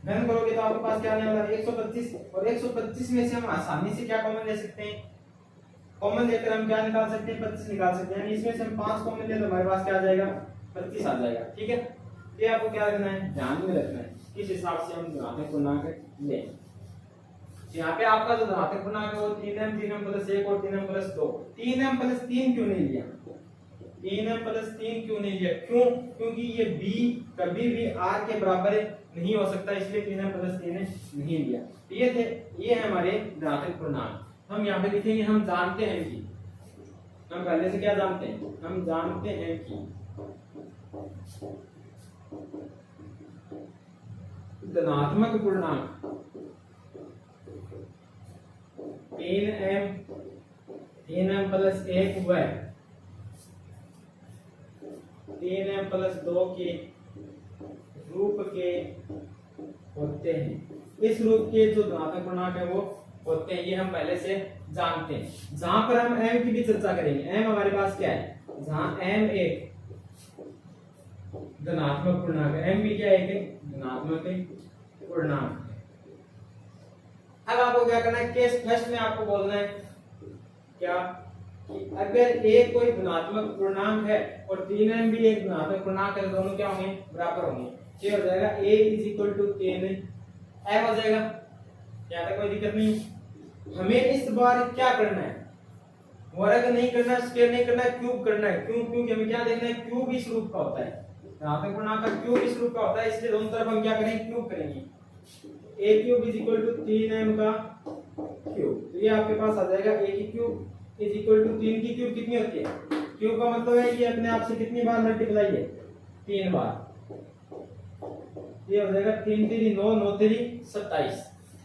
घन करोगे तो आपके पास क्या आने वाला है, 125। और 125 में से हम आसानी से क्या कॉमन ले सकते हैं, कॉमन लेकर हम क्या निकाल सकते हैं, 25 निकाल सकते हैं। इसमें से हम 5 कॉमन ले तो हमारे पास क्या आ जाएगा, 25 आ जाएगा। ठीक है, ये आपको क्या रखना है, ध्यान में रखना है, किस हिसाब से हम धनात्मक पूर्णांक ले। यहाँ पे आपका जो धनात्मक पूर्णांक है वो 3m प्लस 1 और 3m प्लस 2। 3m प्लस 3 क्यों नहीं लिया, 3m प्लस 3 क्यों नहीं लिया, क्यों? क्योंकि ये b कभी भी r के बराबर नहीं हो सकता, इसलिए 3m प्लस 3 नहीं लिया। ये है हमारे धनात्मक पूर्णांक। हम यहाँ पे लिखेंगे, हम जानते हैं कि, हम पहले से क्या जानते हैं, हम जानते हैं कि धनात्मक पूर्णांक 3m 3m प्लस 1 व 3m प्लस 2 के रूप के होते हैं। इस रूप के जो धनात्मक पूर्णांक है वो होते हैं, ये हम पहले से जानते हैं। जहां पर हम m की भी चर्चा करेंगे, m हमारे पास क्या है, जहां m एक धनात्मक पूर्णांक है, m भी क्या है, एक धनात्मक पूर्णांक। अब आपको क्या करना है, केस फर्स्ट में आपको बोलना है क्या कि अगर a कोई धनात्मक पूर्णांक है और 3m भी एक धनात्मक पूर्णांक है, दोनों क्या होंगे, बराबर होंगे। ये हो जाएगा a = 3m हो जाएगा, यहाँ तक कोई दिक्कत नहीं। हमें इस बार क्या करना है, वर्ग नहीं करना, स्क्वायर नहीं करना, क्यूब करना है। क्यों? क्योंकि हमें क्या देखना है, क्यूब इस रूप का होता है, धनात्मक पूर्णांक का क्यूब इस रूप का होता है, इसलिए दोनों तरफ हम क्या करेंगे, क्यूब करेंगे। a³ = 3m का क्यूब, तो ये आपके पास आ जाएगा a की क्यूब = 3 की क्यूब कितनी होती है, क्यूब का मतलब है ये अपने आप से कितनी बार मल्टीप्लाई है, 3 बार। ये हो जाएगा 3 3 9 9 3 27,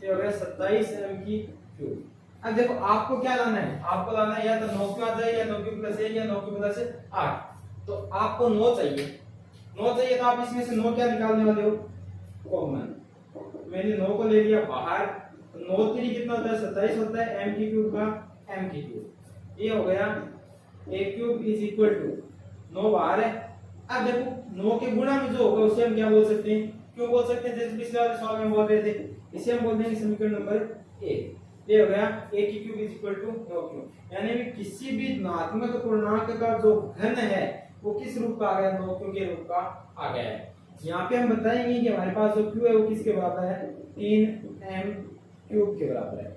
ये हो गया 27m की क्यूब। अब देखो आपको क्या लाना है, आपको लाना है या तो 9 क्यों आ जाए, या 9 क्यूब प्लस 1 या 9 क्यूब प्लस 8। तो आपको 9 चाहिए, 9 चाहिए तो आप इसमें से 9 क्या निकालने वाले हो, कॉमन। मैंने 9 को ले लिया बाहर, 9 3 कितना होता है, 27 होता है, m की क्यूब का m की क्यूब। ये हो गया a³ = 9 बाहर है। अब देखो 9 के गुणा में जो होगा उसे हम क्या बोल सकते हैं, क्यों बोल सकते हैं, जैसे पिछले वाले सवाल में बोल रहे थे, इसे हम बोल देंगे समीकरण नंबर 1। ये हो गया a³ = 9 क्यूब, यानी कि किसी भी धनात्मक पूर्णांक का जो घन है वो किस रूप का आ गया, 9 क्यूब के रूप का आ गया है। यहाँ पे हम बताएंगे कि हमारे पास जो q है वो किसके बराबर है, 3m³ के बराबर है।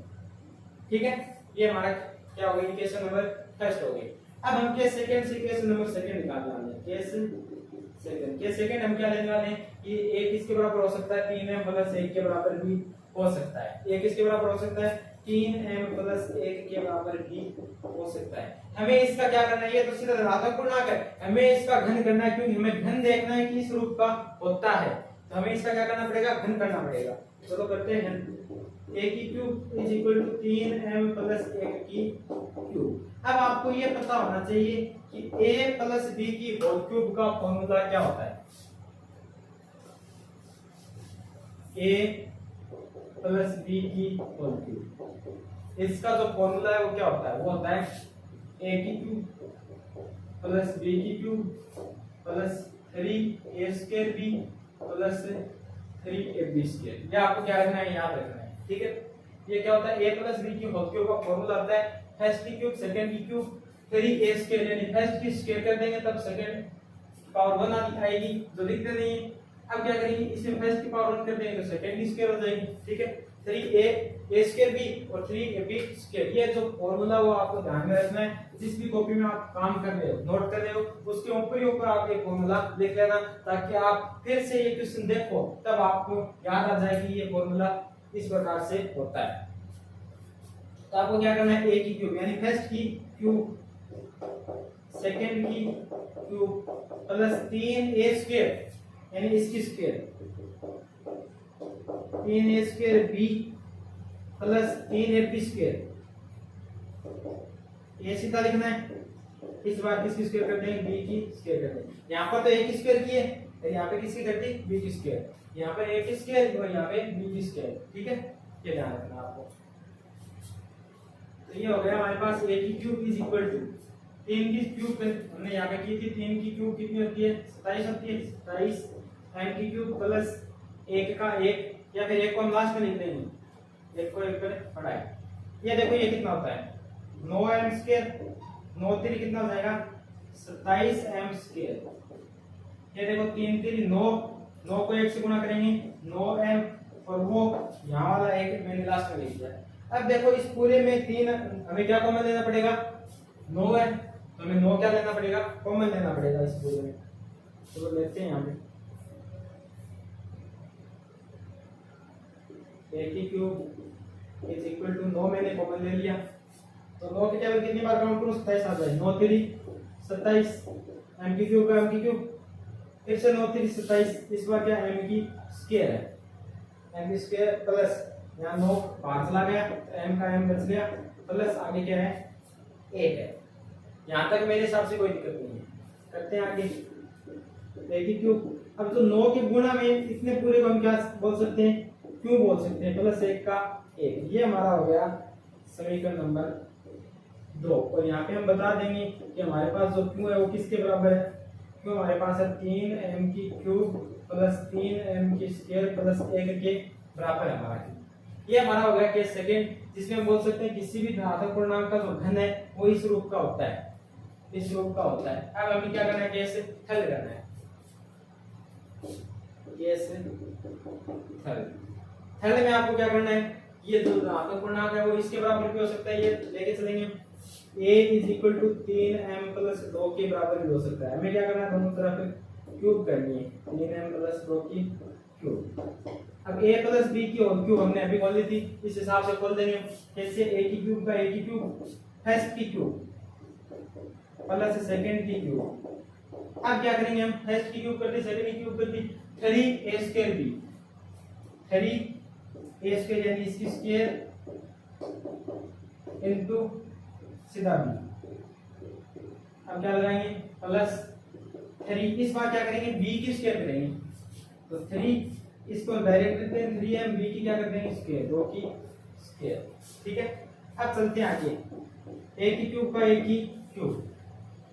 ठीक है, ये हमारा क्या हो गया, इक्वेशन नंबर फर्स्ट हो गई। अब हम केस सेकंड से इक्वेशन नंबर सेकंड निकालने वाले हैं। केस सेकंड हम क्या लेने वाले हैं कि a किसके बराबर हो सकता है, 3m + 1 के बराबर भी हो सकता है। a किसके बराबर हो सकता है, 3m + 1 के बराबर भी हो सकता है। हमें इसका क्या करना है, ये तो सीधा धनात्मक पूर्णांक है, हमें इसका घन करना है, क्योंकि हमें घन देखना है कि इस रूप का होता है, तो हमें इसका क्या करना पड़ेगा, घन करना पड़ेगा। चलो करते हैं घन। a की क्यूब = 3m + 1 की क्यूब। अब आपको ये पता होना चाहिए कि a + b की होल क्यूब का फॉर्मूला क्या होता है। a + b की होल क्यूब, इसका जो फॉर्मूला है वो क्या होता है, वो होता है a की क्यूब + b की क्यूब + 3a² b + 3ab²। ये आपको क्या रखना है, याद रखना है। ठीक है, ये क्या होता है, a + b की होल क्यूब का फॉर्मूला होता है फर्स्ट की क्यूब सेकंड की क्यूब 3a², यानी फर्स्ट की स्क्वायर कर देंगे तब सेकंड पावर 1 आएगी, जो लिखते नहीं है। अब क्या करेंगे, इसमें फर्स्ट की पावर 1 कर देंगे तो सेकंड की स्क्वायर हो जाएगी। ठीक है, 3a² b और 3ab², ये जो फॉर्मूला वो आपको ध्यान में रखना है। जिस भी कॉपी में आप काम कर रहे हो, नोट कर रहे हो, उसके ऊपर ही ऊपर आप ये फॉर्मूला लिख लेना, ताकि आप फिर से ये क्वेश्चन देखो तब आपको याद आ जाए कि ये फॉर्मूला इस प्रकार से होता है। तो आपको क्या करना है, a की क्यूब यानी फर्स्ट की क्यूब सेकंड की क्यूब प्लस 3a² यानी इसकी square 3a² b plus 3ab²। ये सीधा लिखना है, इस बार किसकी स्क्वायर कर देंगे, b की स्क्वायर कर देंगे। यहाँ पर तो a की स्क्वायर की है, यहाँ पे किसकी कर दी, b की स्क्वायर, यहाँ पे a की स्क्वायर और यहाँ पे b की स्क्वायर। ठीक है, ये ध्यान रखना आपको। तो ये हो गया हमारे पास a की क्यूब = 3 की क्यूब, हमने यहाँ पे की थी, 3 की क्यूब कितनी होती है, 27 होती है, 27 m की क्यूब प्लस 1 का 1, या फिर 1 को हम लास्ट में लिख देंगे, 1 को 1 पर पढ़ाए। ये देखो ये कितना होता है, 9m², 9 3 कितना हो जाएगा, 27m²। ये देखो 3 3 9, 9 को 1 से गुणा करेंगे 9m, और वो यहाँ वाला 1 मैंने लास्ट में लिख दिया। अब देखो इस पूरे में 3 हमें क्या कॉमन लेना पड़ेगा, 9 है, तो हमें 9 क्या लेना पड़ेगा, कॉमन लेना पड़ेगा इस पूरे में। तो लेते हैं यहाँ पे a की क्यूब = 9 मैंने कॉमन ले लिया, तो 9 के टेबल कितनी बार काउंट करूं, 27 आ जाए, 9 3 27, m की क्यूब का m की क्यूब, फिर से 9 3 27, इस बार क्या m की स्क्वायर है, m की स्क्वायर प्लस यहाँ 9 बाहर चला गया, m का m बच गया, प्लस आगे क्या है 8 है। यहाँ तक मेरे हिसाब से कोई दिक्कत नहीं है। करते हैं आगे। a की क्यूब। अब जो 9 के गुणा में इतने पूरे को हम क्या बोल सकते हैं, क्यों बोल सकते हैं, प्लस 1 का 1। ये हमारा हो गया समीकरण नंबर 2। और यहाँ पे हम बता देंगे कि हमारे पास जो क्यू है वो किसके बराबर है। क्यों हमारे पास है 3m की क्यूब प्लस 3m की स्क्वायर प्लस 1 के बराबर है हमारा। ये हमारा हो गया केस सेकंड, जिसमें हम बोल सकते हैं किसी भी धनात्मक पूर्णांक का जो घन है वो इस रूप का होता है, इस रूप का होता है। अब हमें क्या करना है, केस हल करना है। केस हल में आपको क्या करना है, ये जो धनात्मक पूर्णांक है वो इसके बराबर भी हो सकता है, ये लेके चलेंगे। a = 3m + 2 के बराबर भी हो सकता है। हमें क्या करना है, दोनों तरफ क्यूब करनी है, 3m + 2 की क्यूब। अब a + b की होल क्यूब हमने अभी खोल ली थी, इस हिसाब से खोल देंगे। कैसे, a की क्यूब का a की क्यूब फर्स्ट की क्यूब प्लस सेकंड की क्यूब। अब क्या करेंगे हम, फर्स्ट की क्यूब कर दी, सेकंड की क्यूब कर दी, 3a² b, 3a² यानी इसकी स्क्वायर इनटू सीधा b। अब क्या लगाएंगे, प्लस 3। इस बार क्या करेंगे, b की स्क्वायर करेंगे, तो 3 इसको डायरेक्ट करते हैं, 3m b की क्या करते हैं स्क्वायर, 2 की स्क्वायर। ठीक है। अब चलते हैं आगे, a की क्यूब का a की क्यूब।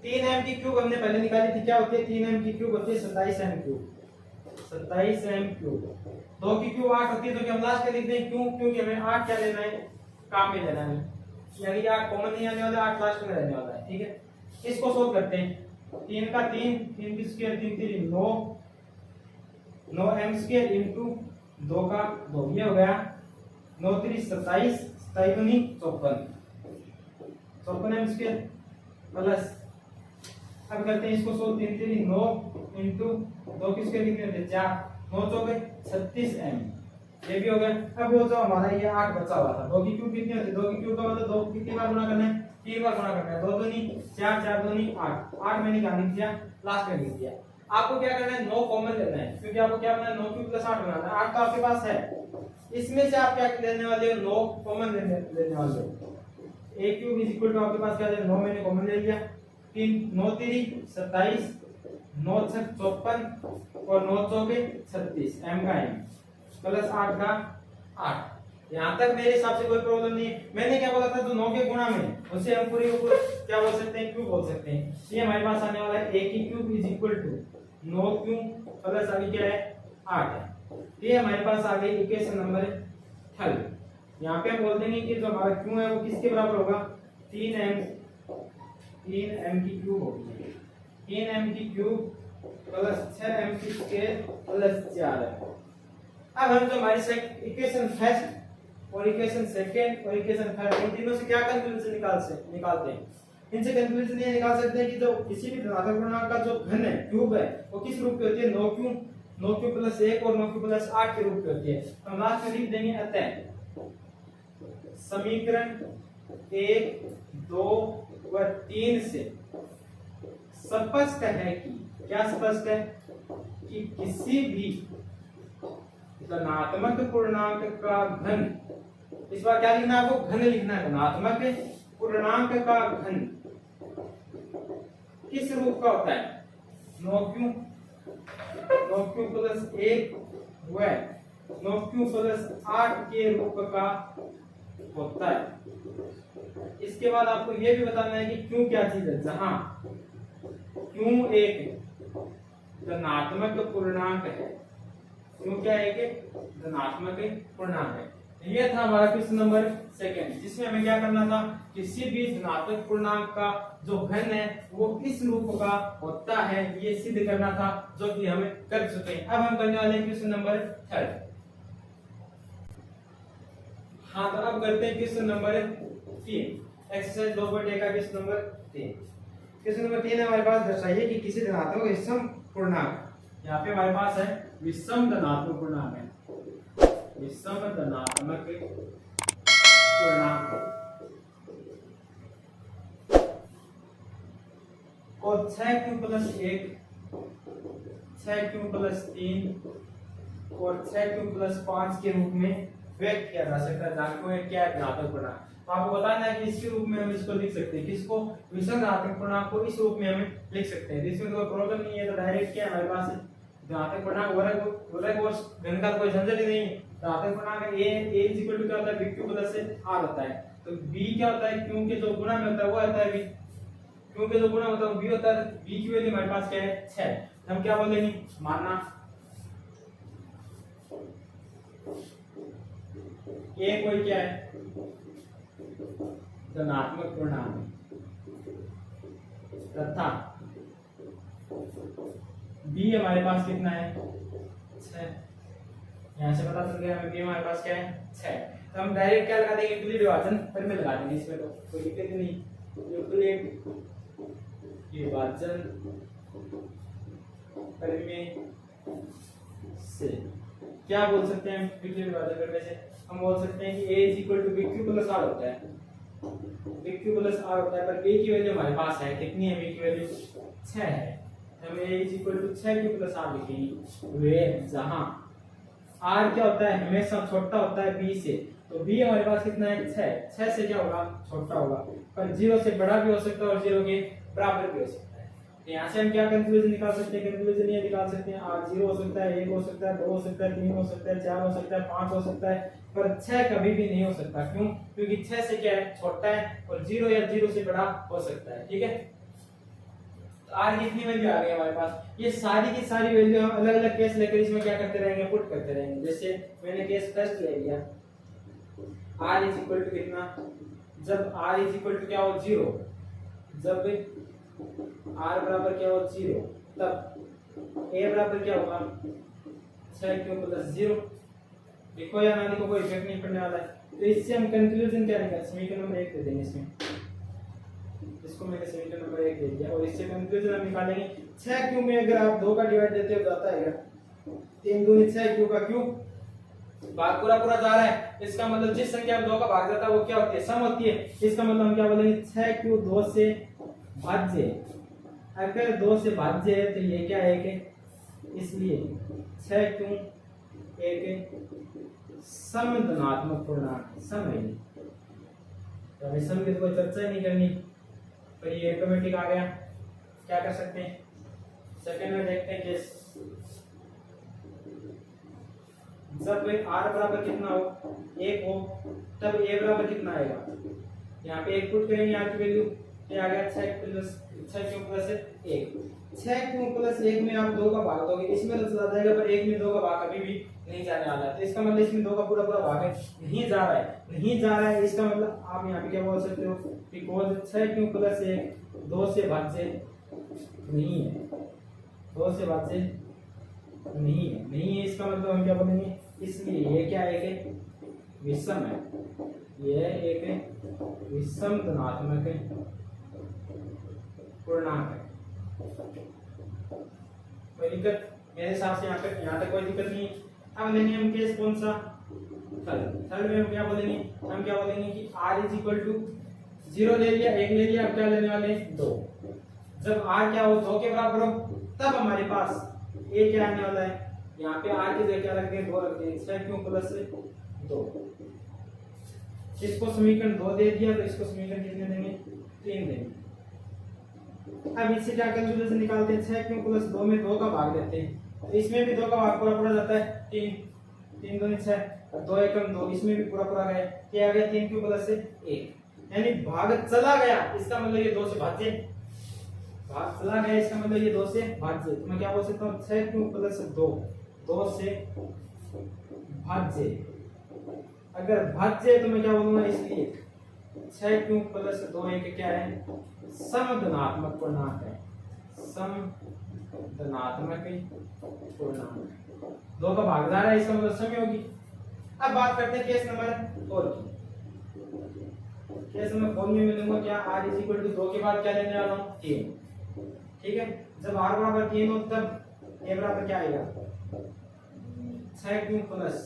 3m की क्यूब हमने पहले निकाली थी, क्या होती है, 3m की क्यूब होती है 27m क्यूब, 27m क्यूब। 2 की क्यूब 8 होती है, तो हम लास्ट में लिख दें क्यों, क्योंकि हमें 8 क्या लेना है, काम में लेना है, यानी 8 कॉमन नहीं आने वाला, 8 लास्ट में रहने वाला है। ठीक है। इसको सोल्व करते हैं। 3 का 3, 3 की स्क्वायर 3 3 9, 9m² इनटू 2 का 2, ये हो गया 9 3 27, 27 दूनी 54, 54m² प्लस, अब करते हैं इसको सोल्व, 3 3 9 इनटू 2 की स्क्वायर कितने होते हैं 4, 9 चौके 36m, ये भी हो गया। अब वो जो हमारा ये 8 बचा हुआ था, 2 की क्यूब कितनी होती है, 2 की क्यूब का मतलब 2 कितनी बार गुणा करना है, 3 बार गुणा करना है, 2 दूनी 4, 4 दूनी 8, 8 मैंने क्या लिख दिया, लास्ट में लिख दिया। आपको क्या करना है, 9 कॉमन लेना है, क्योंकि आपको क्या बनाना है, 9 क्यूब प्लस 8 बनाना है। 8 तो आपके पास है, इसमें से आप क्या लेने वाले हो, 9 कॉमन लेने वाले हो। a क्यूब इक्वल टू आपके पास क्या है, 9 मैंने कॉमन ले लिया, 3 9 3 27, 9 6 54 और 9 चौके 36, m का m प्लस 8 का 8। यहाँ तक मेरे हिसाब से कोई प्रॉब्लम नहीं है। मैंने क्या बोला था, जो 9 के गुणा में उसे हम पूरे ऊपर क्या बोल सकते हैं, क्यूब बोल सकते हैं। ये हमारे पास आने वाला है a की cube equal to 9 cube plus आगे क्या है 8 है। ये हमारे पास आ गई इक्वेशन नंबर 3। यहाँ पे हम बोल देंगे कि जो हमारा क्यू है वो किसके बराबर होगा, 3m की क्यूब होगी, 3m की क्यूब प्लस 6m की स्क्वायर प्लस 4 है। अब हम जो हमारी इक्वेशन फर्स्ट और इक्वेशन सेकंड और इक्वेशन थर्ड, इन तीनों से क्या कंक्लूजन निकालते हैं। इनसे कंक्लूजन ये निकाल सकते हैं कि जो किसी भी धनात्मक पूर्णांक का जो घन है, क्यूब है, वो किस रूप की होती है, 9 क्यूब प्लस 1 और 9 क्यूब प्लस 8 के रूप की होती है। हम लास्ट में लिख देंगे, अतः समीकरण 1 2 व 3 से स्पष्ट है कि, क्या स्पष्ट है कि किसी भी धनात्मक पूर्णांक का घन, इस बार क्या लिखना है आपको, घन लिखना है, धनात्मक पूर्णांक का घन किस रूप का होता है, 9 क्यूब प्लस 1 व 9 क्यूब प्लस 8 के रूप का होता है। इसके बाद आपको यह भी बताना है कि क्यों क्या चीज है, जहां क्यों एक धनात्मक पूर्णांक है, क्यों क्या एक धनात्मक पूर्णांक है। ये था हमारा क्वेश्चन नंबर 2, जिसमें हमें क्या करना था, किसी भी धनात्मक पूर्णांक का जो घन है वो इस रूप का होता है, ये सिद्ध करना था, जो कि हम कर चुके हैं। अब हम करने वाले हैं क्वेश्चन नंबर 3। हाँ, तो अब करते हैं क्वेश्चन नंबर 3, एक्सरसाइज 2.1 का क्वेश्चन नंबर 3। क्वेश्चन नंबर 3 हमारे पास दर्शाइए कि किसी धनात्मक विषम पूर्णांक, यहाँ पे हमारे पास है विषम धनात्मक पूर्णांक है, विषम धनात्मक पूर्णांक को 6 क्यूब प्लस 1, 6 क्यूब प्लस 3 और 6 क्यूब प्लस 5 के रूप में व्यक्त किया जा सकता है, जहाँ को क्या है धनात्मक पूर्णांक। तो आपको बताना है कि इसके रूप में हम इसको लिख सकते हैं, किसको, विषम धनात्मक पूर्णांक को इस रूप में हम लिख सकते हैं। इसमें कोई प्रॉब्लम नहीं है, तो डायरेक्ट क्या हमारे पास धनात्मक पूर्णांक वर्ग और घन का कोई झंझट ही नहीं है। धनात्मक पूर्णांक a इक्वल टू क्या होता है, bq प्लस r होता है। तो b क्या होता है, q के जो गुणा में होता है वो होता है b, q के जो गुणा होता है वो b होता है। b की वैल्यू हमारे पास क्या है 6, हम क्या बोलेंगे, मानना a कोई क्या है, धनात्मक पूर्णांक तथा b हमारे पास कितना है 6। यहाँ से पता चल गया हमें b हमारे पास क्या है 6। तो हम डायरेक्ट क्या लगा देंगे, यूक्लिड विभाजन परिमेय लगा देंगे, इसमें तो कोई दिक्कत नहीं। यूक्लिड विभाजन परिमेय से क्या बोल सकते हैं, यूक्लिड विभाजन परिमेय से हम बोल सकते हैं कि a bq प्लस r होता है, bq प्लस r होता है। पर a की वैल्यू हमारे पास है कितनी है, b की वैल्यू 6 है, हम a 6q प्लस r लिखेंगे। वे जहां r क्या होता है, हमेशा छोटा होता है b से, तो b हमारे पास कितना है 6 से क्या होगा, छोटा होगा, पर 0 से बड़ा भी हो सकता है और 0 के बराबर भी हो सकता है। तो यहाँ से हम क्या कंक्लूजन निकाल सकते हैं, कंक्लूजन ये निकाल सकते हैं r 0 हो सकता है, 1 हो सकता है, 2 हो सकता है, 3 हो सकता है, 4 हो सकता है, 5 हो सकता है, पर 6 कभी भी नहीं हो सकता। क्यों, क्योंकि 6 से क्या है, छोटा है, और 0 या 0 से बड़ा हो सकता है। ठीक है, r की इतनी वैल्यू आ गई हमारे पास। ये सारी की सारी वैल्यू हम अलग अलग केस लेकर इसमें क्या करते रहेंगे, पुट करते रहेंगे। जैसे मैंने केस फर्स्ट ले लिया, r इज इक्वल टू कितना, जब r इज इक्वल टू क्या हो 0, जब r बराबर क्या हो 0, तब a बराबर क्या होगा 6q प्लस 0। लिखो या ना लिखो कोई इफेक्ट नहीं पड़ने वाला है। तो इससे हम कंक्लूजन क्या निकाल, समीकरण नंबर 1 दे देंगे इसमें, इसको मैंने समीकरण नंबर 1 दे दिया, और इससे कंक्लूजन हम निकालेंगे 6q में अगर आप 2 का डिवाइड देते हो जाता है 3 दूनी 6q का q, भाग पूरा पूरा जा रहा है, इसका मतलब जिस संख्या में 2 का भाग जाता है वो क्या होती है, सम होती है। इसका मतलब हम क्या बोलेंगे, 6q 2 से भाज्य, अगर 2 से भाज्य है तो ये क्या है, एक, इसलिए 6q एक सम धनात्मक पूर्णांक, सम है। तो हमें सम की कोई चर्चा नहीं करनी, पर ये ऑटोमेटिक आ गया। क्या कर सकते हैं, सेकंड में देखते हैं केस, जब r बराबर कितना हो 1 हो, तब a बराबर कितना आएगा, यहाँ पे 1 पुट करेंगे, r की वैल्यू ये आ गया 6q प्लस 1। 6q प्लस 1 में आप 2 का भाग दोगे, इसमें तो चला जाएगा, पर 1 में 2 का भाग कभी भी नहीं जाने वाला है। तो इसका मतलब इसमें 2 का पूरा पूरा भाग है, नहीं जा रहा है, नहीं जा रहा है। इसका मतलब आप यहाँ पे क्या बोल सकते हो कि 6q प्लस 1 2 से भाज्य नहीं है, 2 से भाज्य नहीं है, नहीं है। इसका मतलब हम क्या बोलेंगे, इसलिए ये क्या है, एक विषम है, ये एक विषम धनात्मक पूर्णांक है। कोई दिक्कत मेरे हिसाब से यहाँ तक कोई दिक्कत नहीं। अब लेंगे हम केस कौन सा, थर्ड में हम क्या बोलेंगे, हम क्या बोलेंगे कि r इज इक्वल टू 0 ले लिया, 1 ले लिया, अब क्या लेने वाले 2। जब r क्या हो 2 के बराबर हो, तब हमारे पास a क्या आने वाला है, यहाँ पे r की जगह क्या रख दें, 2 रख दें, 6q प्लस 2। इसको समीकरण 2 दे दिया, तो इसको समीकरण कितने देंगे, 3 देंगे। अब इससे क्या कंक्लूजन निकालते हैं, 6q प्लस 2 में 2 का भाग देते हैं, तो इसमें भी 2 का भाग पूरा पूरा जाता है, 3 दूनी 6 और 2 एकम 2, इसमें भी पूरा पूरा गया, क्या आ गया 3q प्लस 1, यानी भाग चला गया। इसका मतलब ये 2 से भाज्य, भाग चला गया, इसका मतलब ये 2 से भाज्य। तो मैं क्या बोल सकता हूँ, 6q प्लस 2 से भाज्य। अगर भाज्य तो मैं क्या बोलूंगा, इसलिए 6q प्लस 2 एक क्या है, समधनात्मक पूर्णांक है, समधनात्मक पूर्णांक। 2 का भाग जा रहा है, इसका मतलब सम होगी। अब बात करते हैं केस नंबर 4 की। केस नंबर 4 में मिलूंगा क्या, r इज इक्वल टू 2 के बाद क्या लेने वाला हूँ 3। ठीक है, जब r बराबर 3 हो तब a बराबर क्या आएगा, 6q प्लस,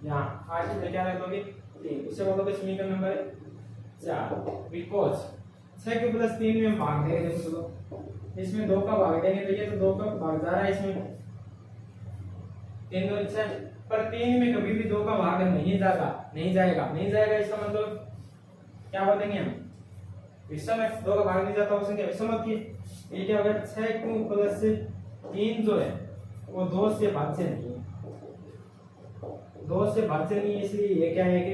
यहाँ r की जगह क्या रख दोगे 3, इसे बोलोगे समीकरण नंबर 4। बिकॉज 6q प्लस 3 में हम भाग देंगे, देखो चलो इसमें 2 का भाग देंगे, तो ये तो 2 का भाग जा रहा है, इसमें 3 2 6 पर 3 में कभी भी 2 का भाग नहीं जाएगा इसका मतलब क्या बोलेंगे हम, विषम है। 2 का भाग नहीं जाता वो संख्या विषम होती है। ये क्या होगा 6 प्लस 3 जो है वो 2 से भाज्य नहीं है, 2 से भाज्य नहीं है, इसलिए ये क्या है कि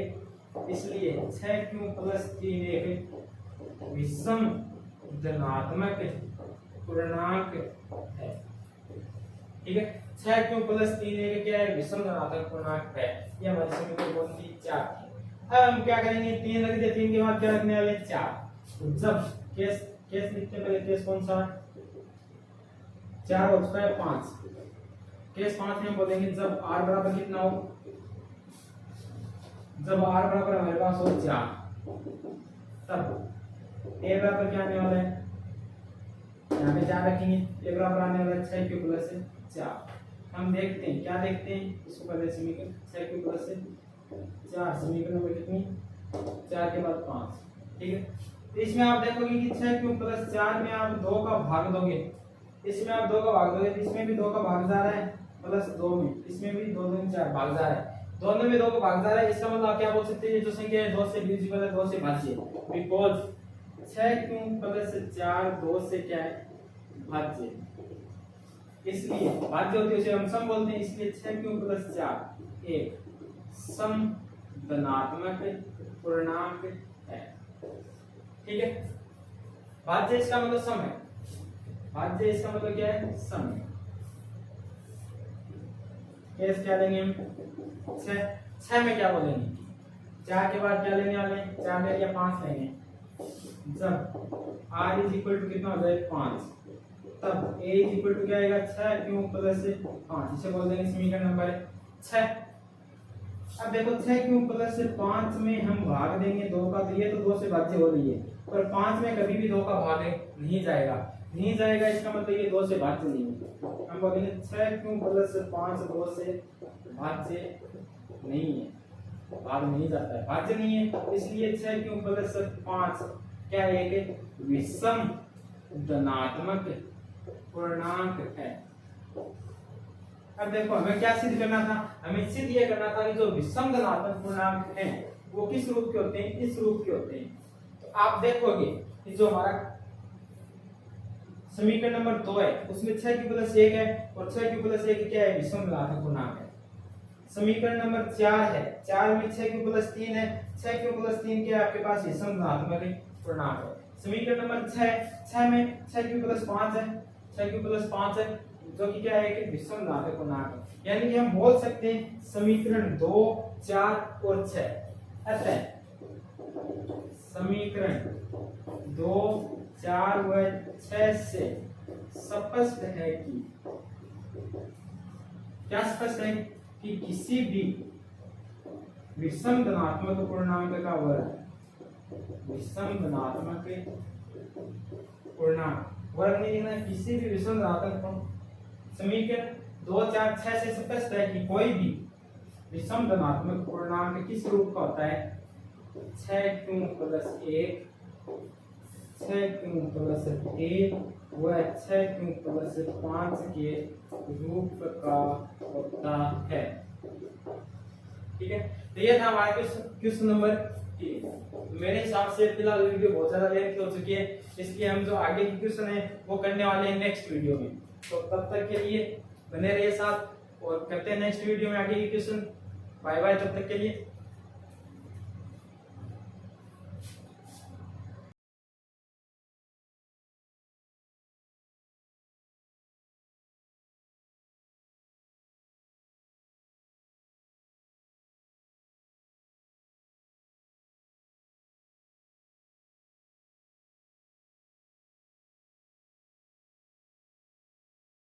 इसलिए 6 प्लस 3 एक विषम धनात्मक पूर्णांक है। ठीक है, 6 प्लस 3 एक क्या है विषम धनात्मक पूर्णांक है। ये हमारी समीकरण कौन सी 4 थी। अब हम क्या करेंगे 3 रख दिया, 3 के बाद क्या रखने वाले 4। जब केस लिखते हैं, पहले केस कौन सा 4 होता है 5। केस 5 में हम बोलेंगे जब r बराबर कितना हो, जब r बराबर हमारे पास हो 4 तब a बराबर क्या आने वाला है, यहाँ पे 4 रखेंगे, a बराबर आने वाला है 6 प्लस 4। हम देखते हैं क्या देखते हैं, इसको पहले समीकरण 6 प्लस 4 समीकरण नंबर कितनी 4 के बाद 5। ठीक है, तो इसमें आप देखोगे कि 6 प्लस 4 में आप 2 का भाग दोगे, इसमें आप 2 का भाग दोगे, इसमें भी 2 का भाग जा रहा है प्लस 2 में, इसमें भी 2 2 4 भाग जा रहा है, दोनों में 2 का भाग जा रहा है। इसका मतलब आप क्या बोल सकते हैं, ये जो संख्या है 2 से डिविजिबल है, 2 से भाज्य, बिकॉज़ 6 प्लस 4 2 से क्या है भाज्य, इसलिए भाज्य होती है उसे हम सम बोलते हैं, इसलिए 6 प्लस 4 एक सम धनात्मक पूर्णांक है। ठीक है, भाज्य इसका मतलब सम है, भाज्य इसका मतलब क्या है सम है। केस क्या लेंगे हम 6 में क्या बोलेंगे, 4 के बाद क्या लेने वाले हैं, 4 ले लिया 5 लेंगे। जब r इज इक्वल टू कितना हो जाए 5 तब a इज इक्वल टू क्या आएगा 6 प्लस 5, इसे बोल देंगे समीकरण नंबर 6। अब देखो 6 प्लस 5 में हम भाग देंगे 2 का, तो ये तो 2 से भाज्य हो रही है, पर 5 में कभी भी 2 का भाग नहीं जाएगा, इसका मतलब ये 2 से भाज्य नहीं है। हम बोलेंगे 6 प्लस 5 2 से भाज्य नहीं है, भाग नहीं जाता है, भाज्य नहीं है, इसलिए 6 प्लस 5 क्या है एक विषम धनात्मक पूर्णांक है। अब देखो हमें क्या सिद्ध करना था, हमें सिद्ध ये करना था कि जो विषम धनात्मक पूर्णांक हैं वो किस रूप के होते हैं, इस रूप के होते हैं। तो आप देखोगे कि जो हमारा समीकरण नंबर 2 है उसमें 6 प्लस 1 है और 6 प्लस 1 क्या है विषम धनात्मक पूर्णांक है। समीकरण नंबर 4 है, 4 में 6 प्लस 3 है, 6 प्लस 3 क्या है आपके पास विषम धनात्मक पूर्णांक है। समीकरण नंबर 6 में 6 प्लस 5 है, 6 प्लस 5 है जो कि क्या है कि विषम धनात्मक पूर्णांक है। यानी कि हम बोल सकते हैं समीकरण 2 4 और 6 अतः समीकरण 2 4 व 6 से स्पष्ट है कि क्या स्पष्ट है कि किसी भी विषम धनात्मक पूर्णांक का वर्ग, विषम धनात्मक पूर्णांक वर्ग नहीं लिखना, किसी भी विषम धनात्मक समीकरण 2 4 6 से स्पष्ट है कि कोई भी विषम धनात्मक पूर्णांक किस रूप का होता है 6 प्लस 1 6 प्लस 1 व 6 प्लस 5 के रूप का होता है। ठीक है, तो ये था हमारा क्वेश्चन नंबर 3। मेरे हिसाब से फिलहाल वीडियो बहुत ज्यादा लेंथ हो चुकी है, इसलिए हम जो आगे की क्वेश्चन है वो करने वाले हैं नेक्स्ट वीडियो में। तो तब तक के लिए बने रहिए साथ और करते हैं नेक्स्ट वीडियो में आगे की क्वेश्चन। बाय बाय तब तक के लिए।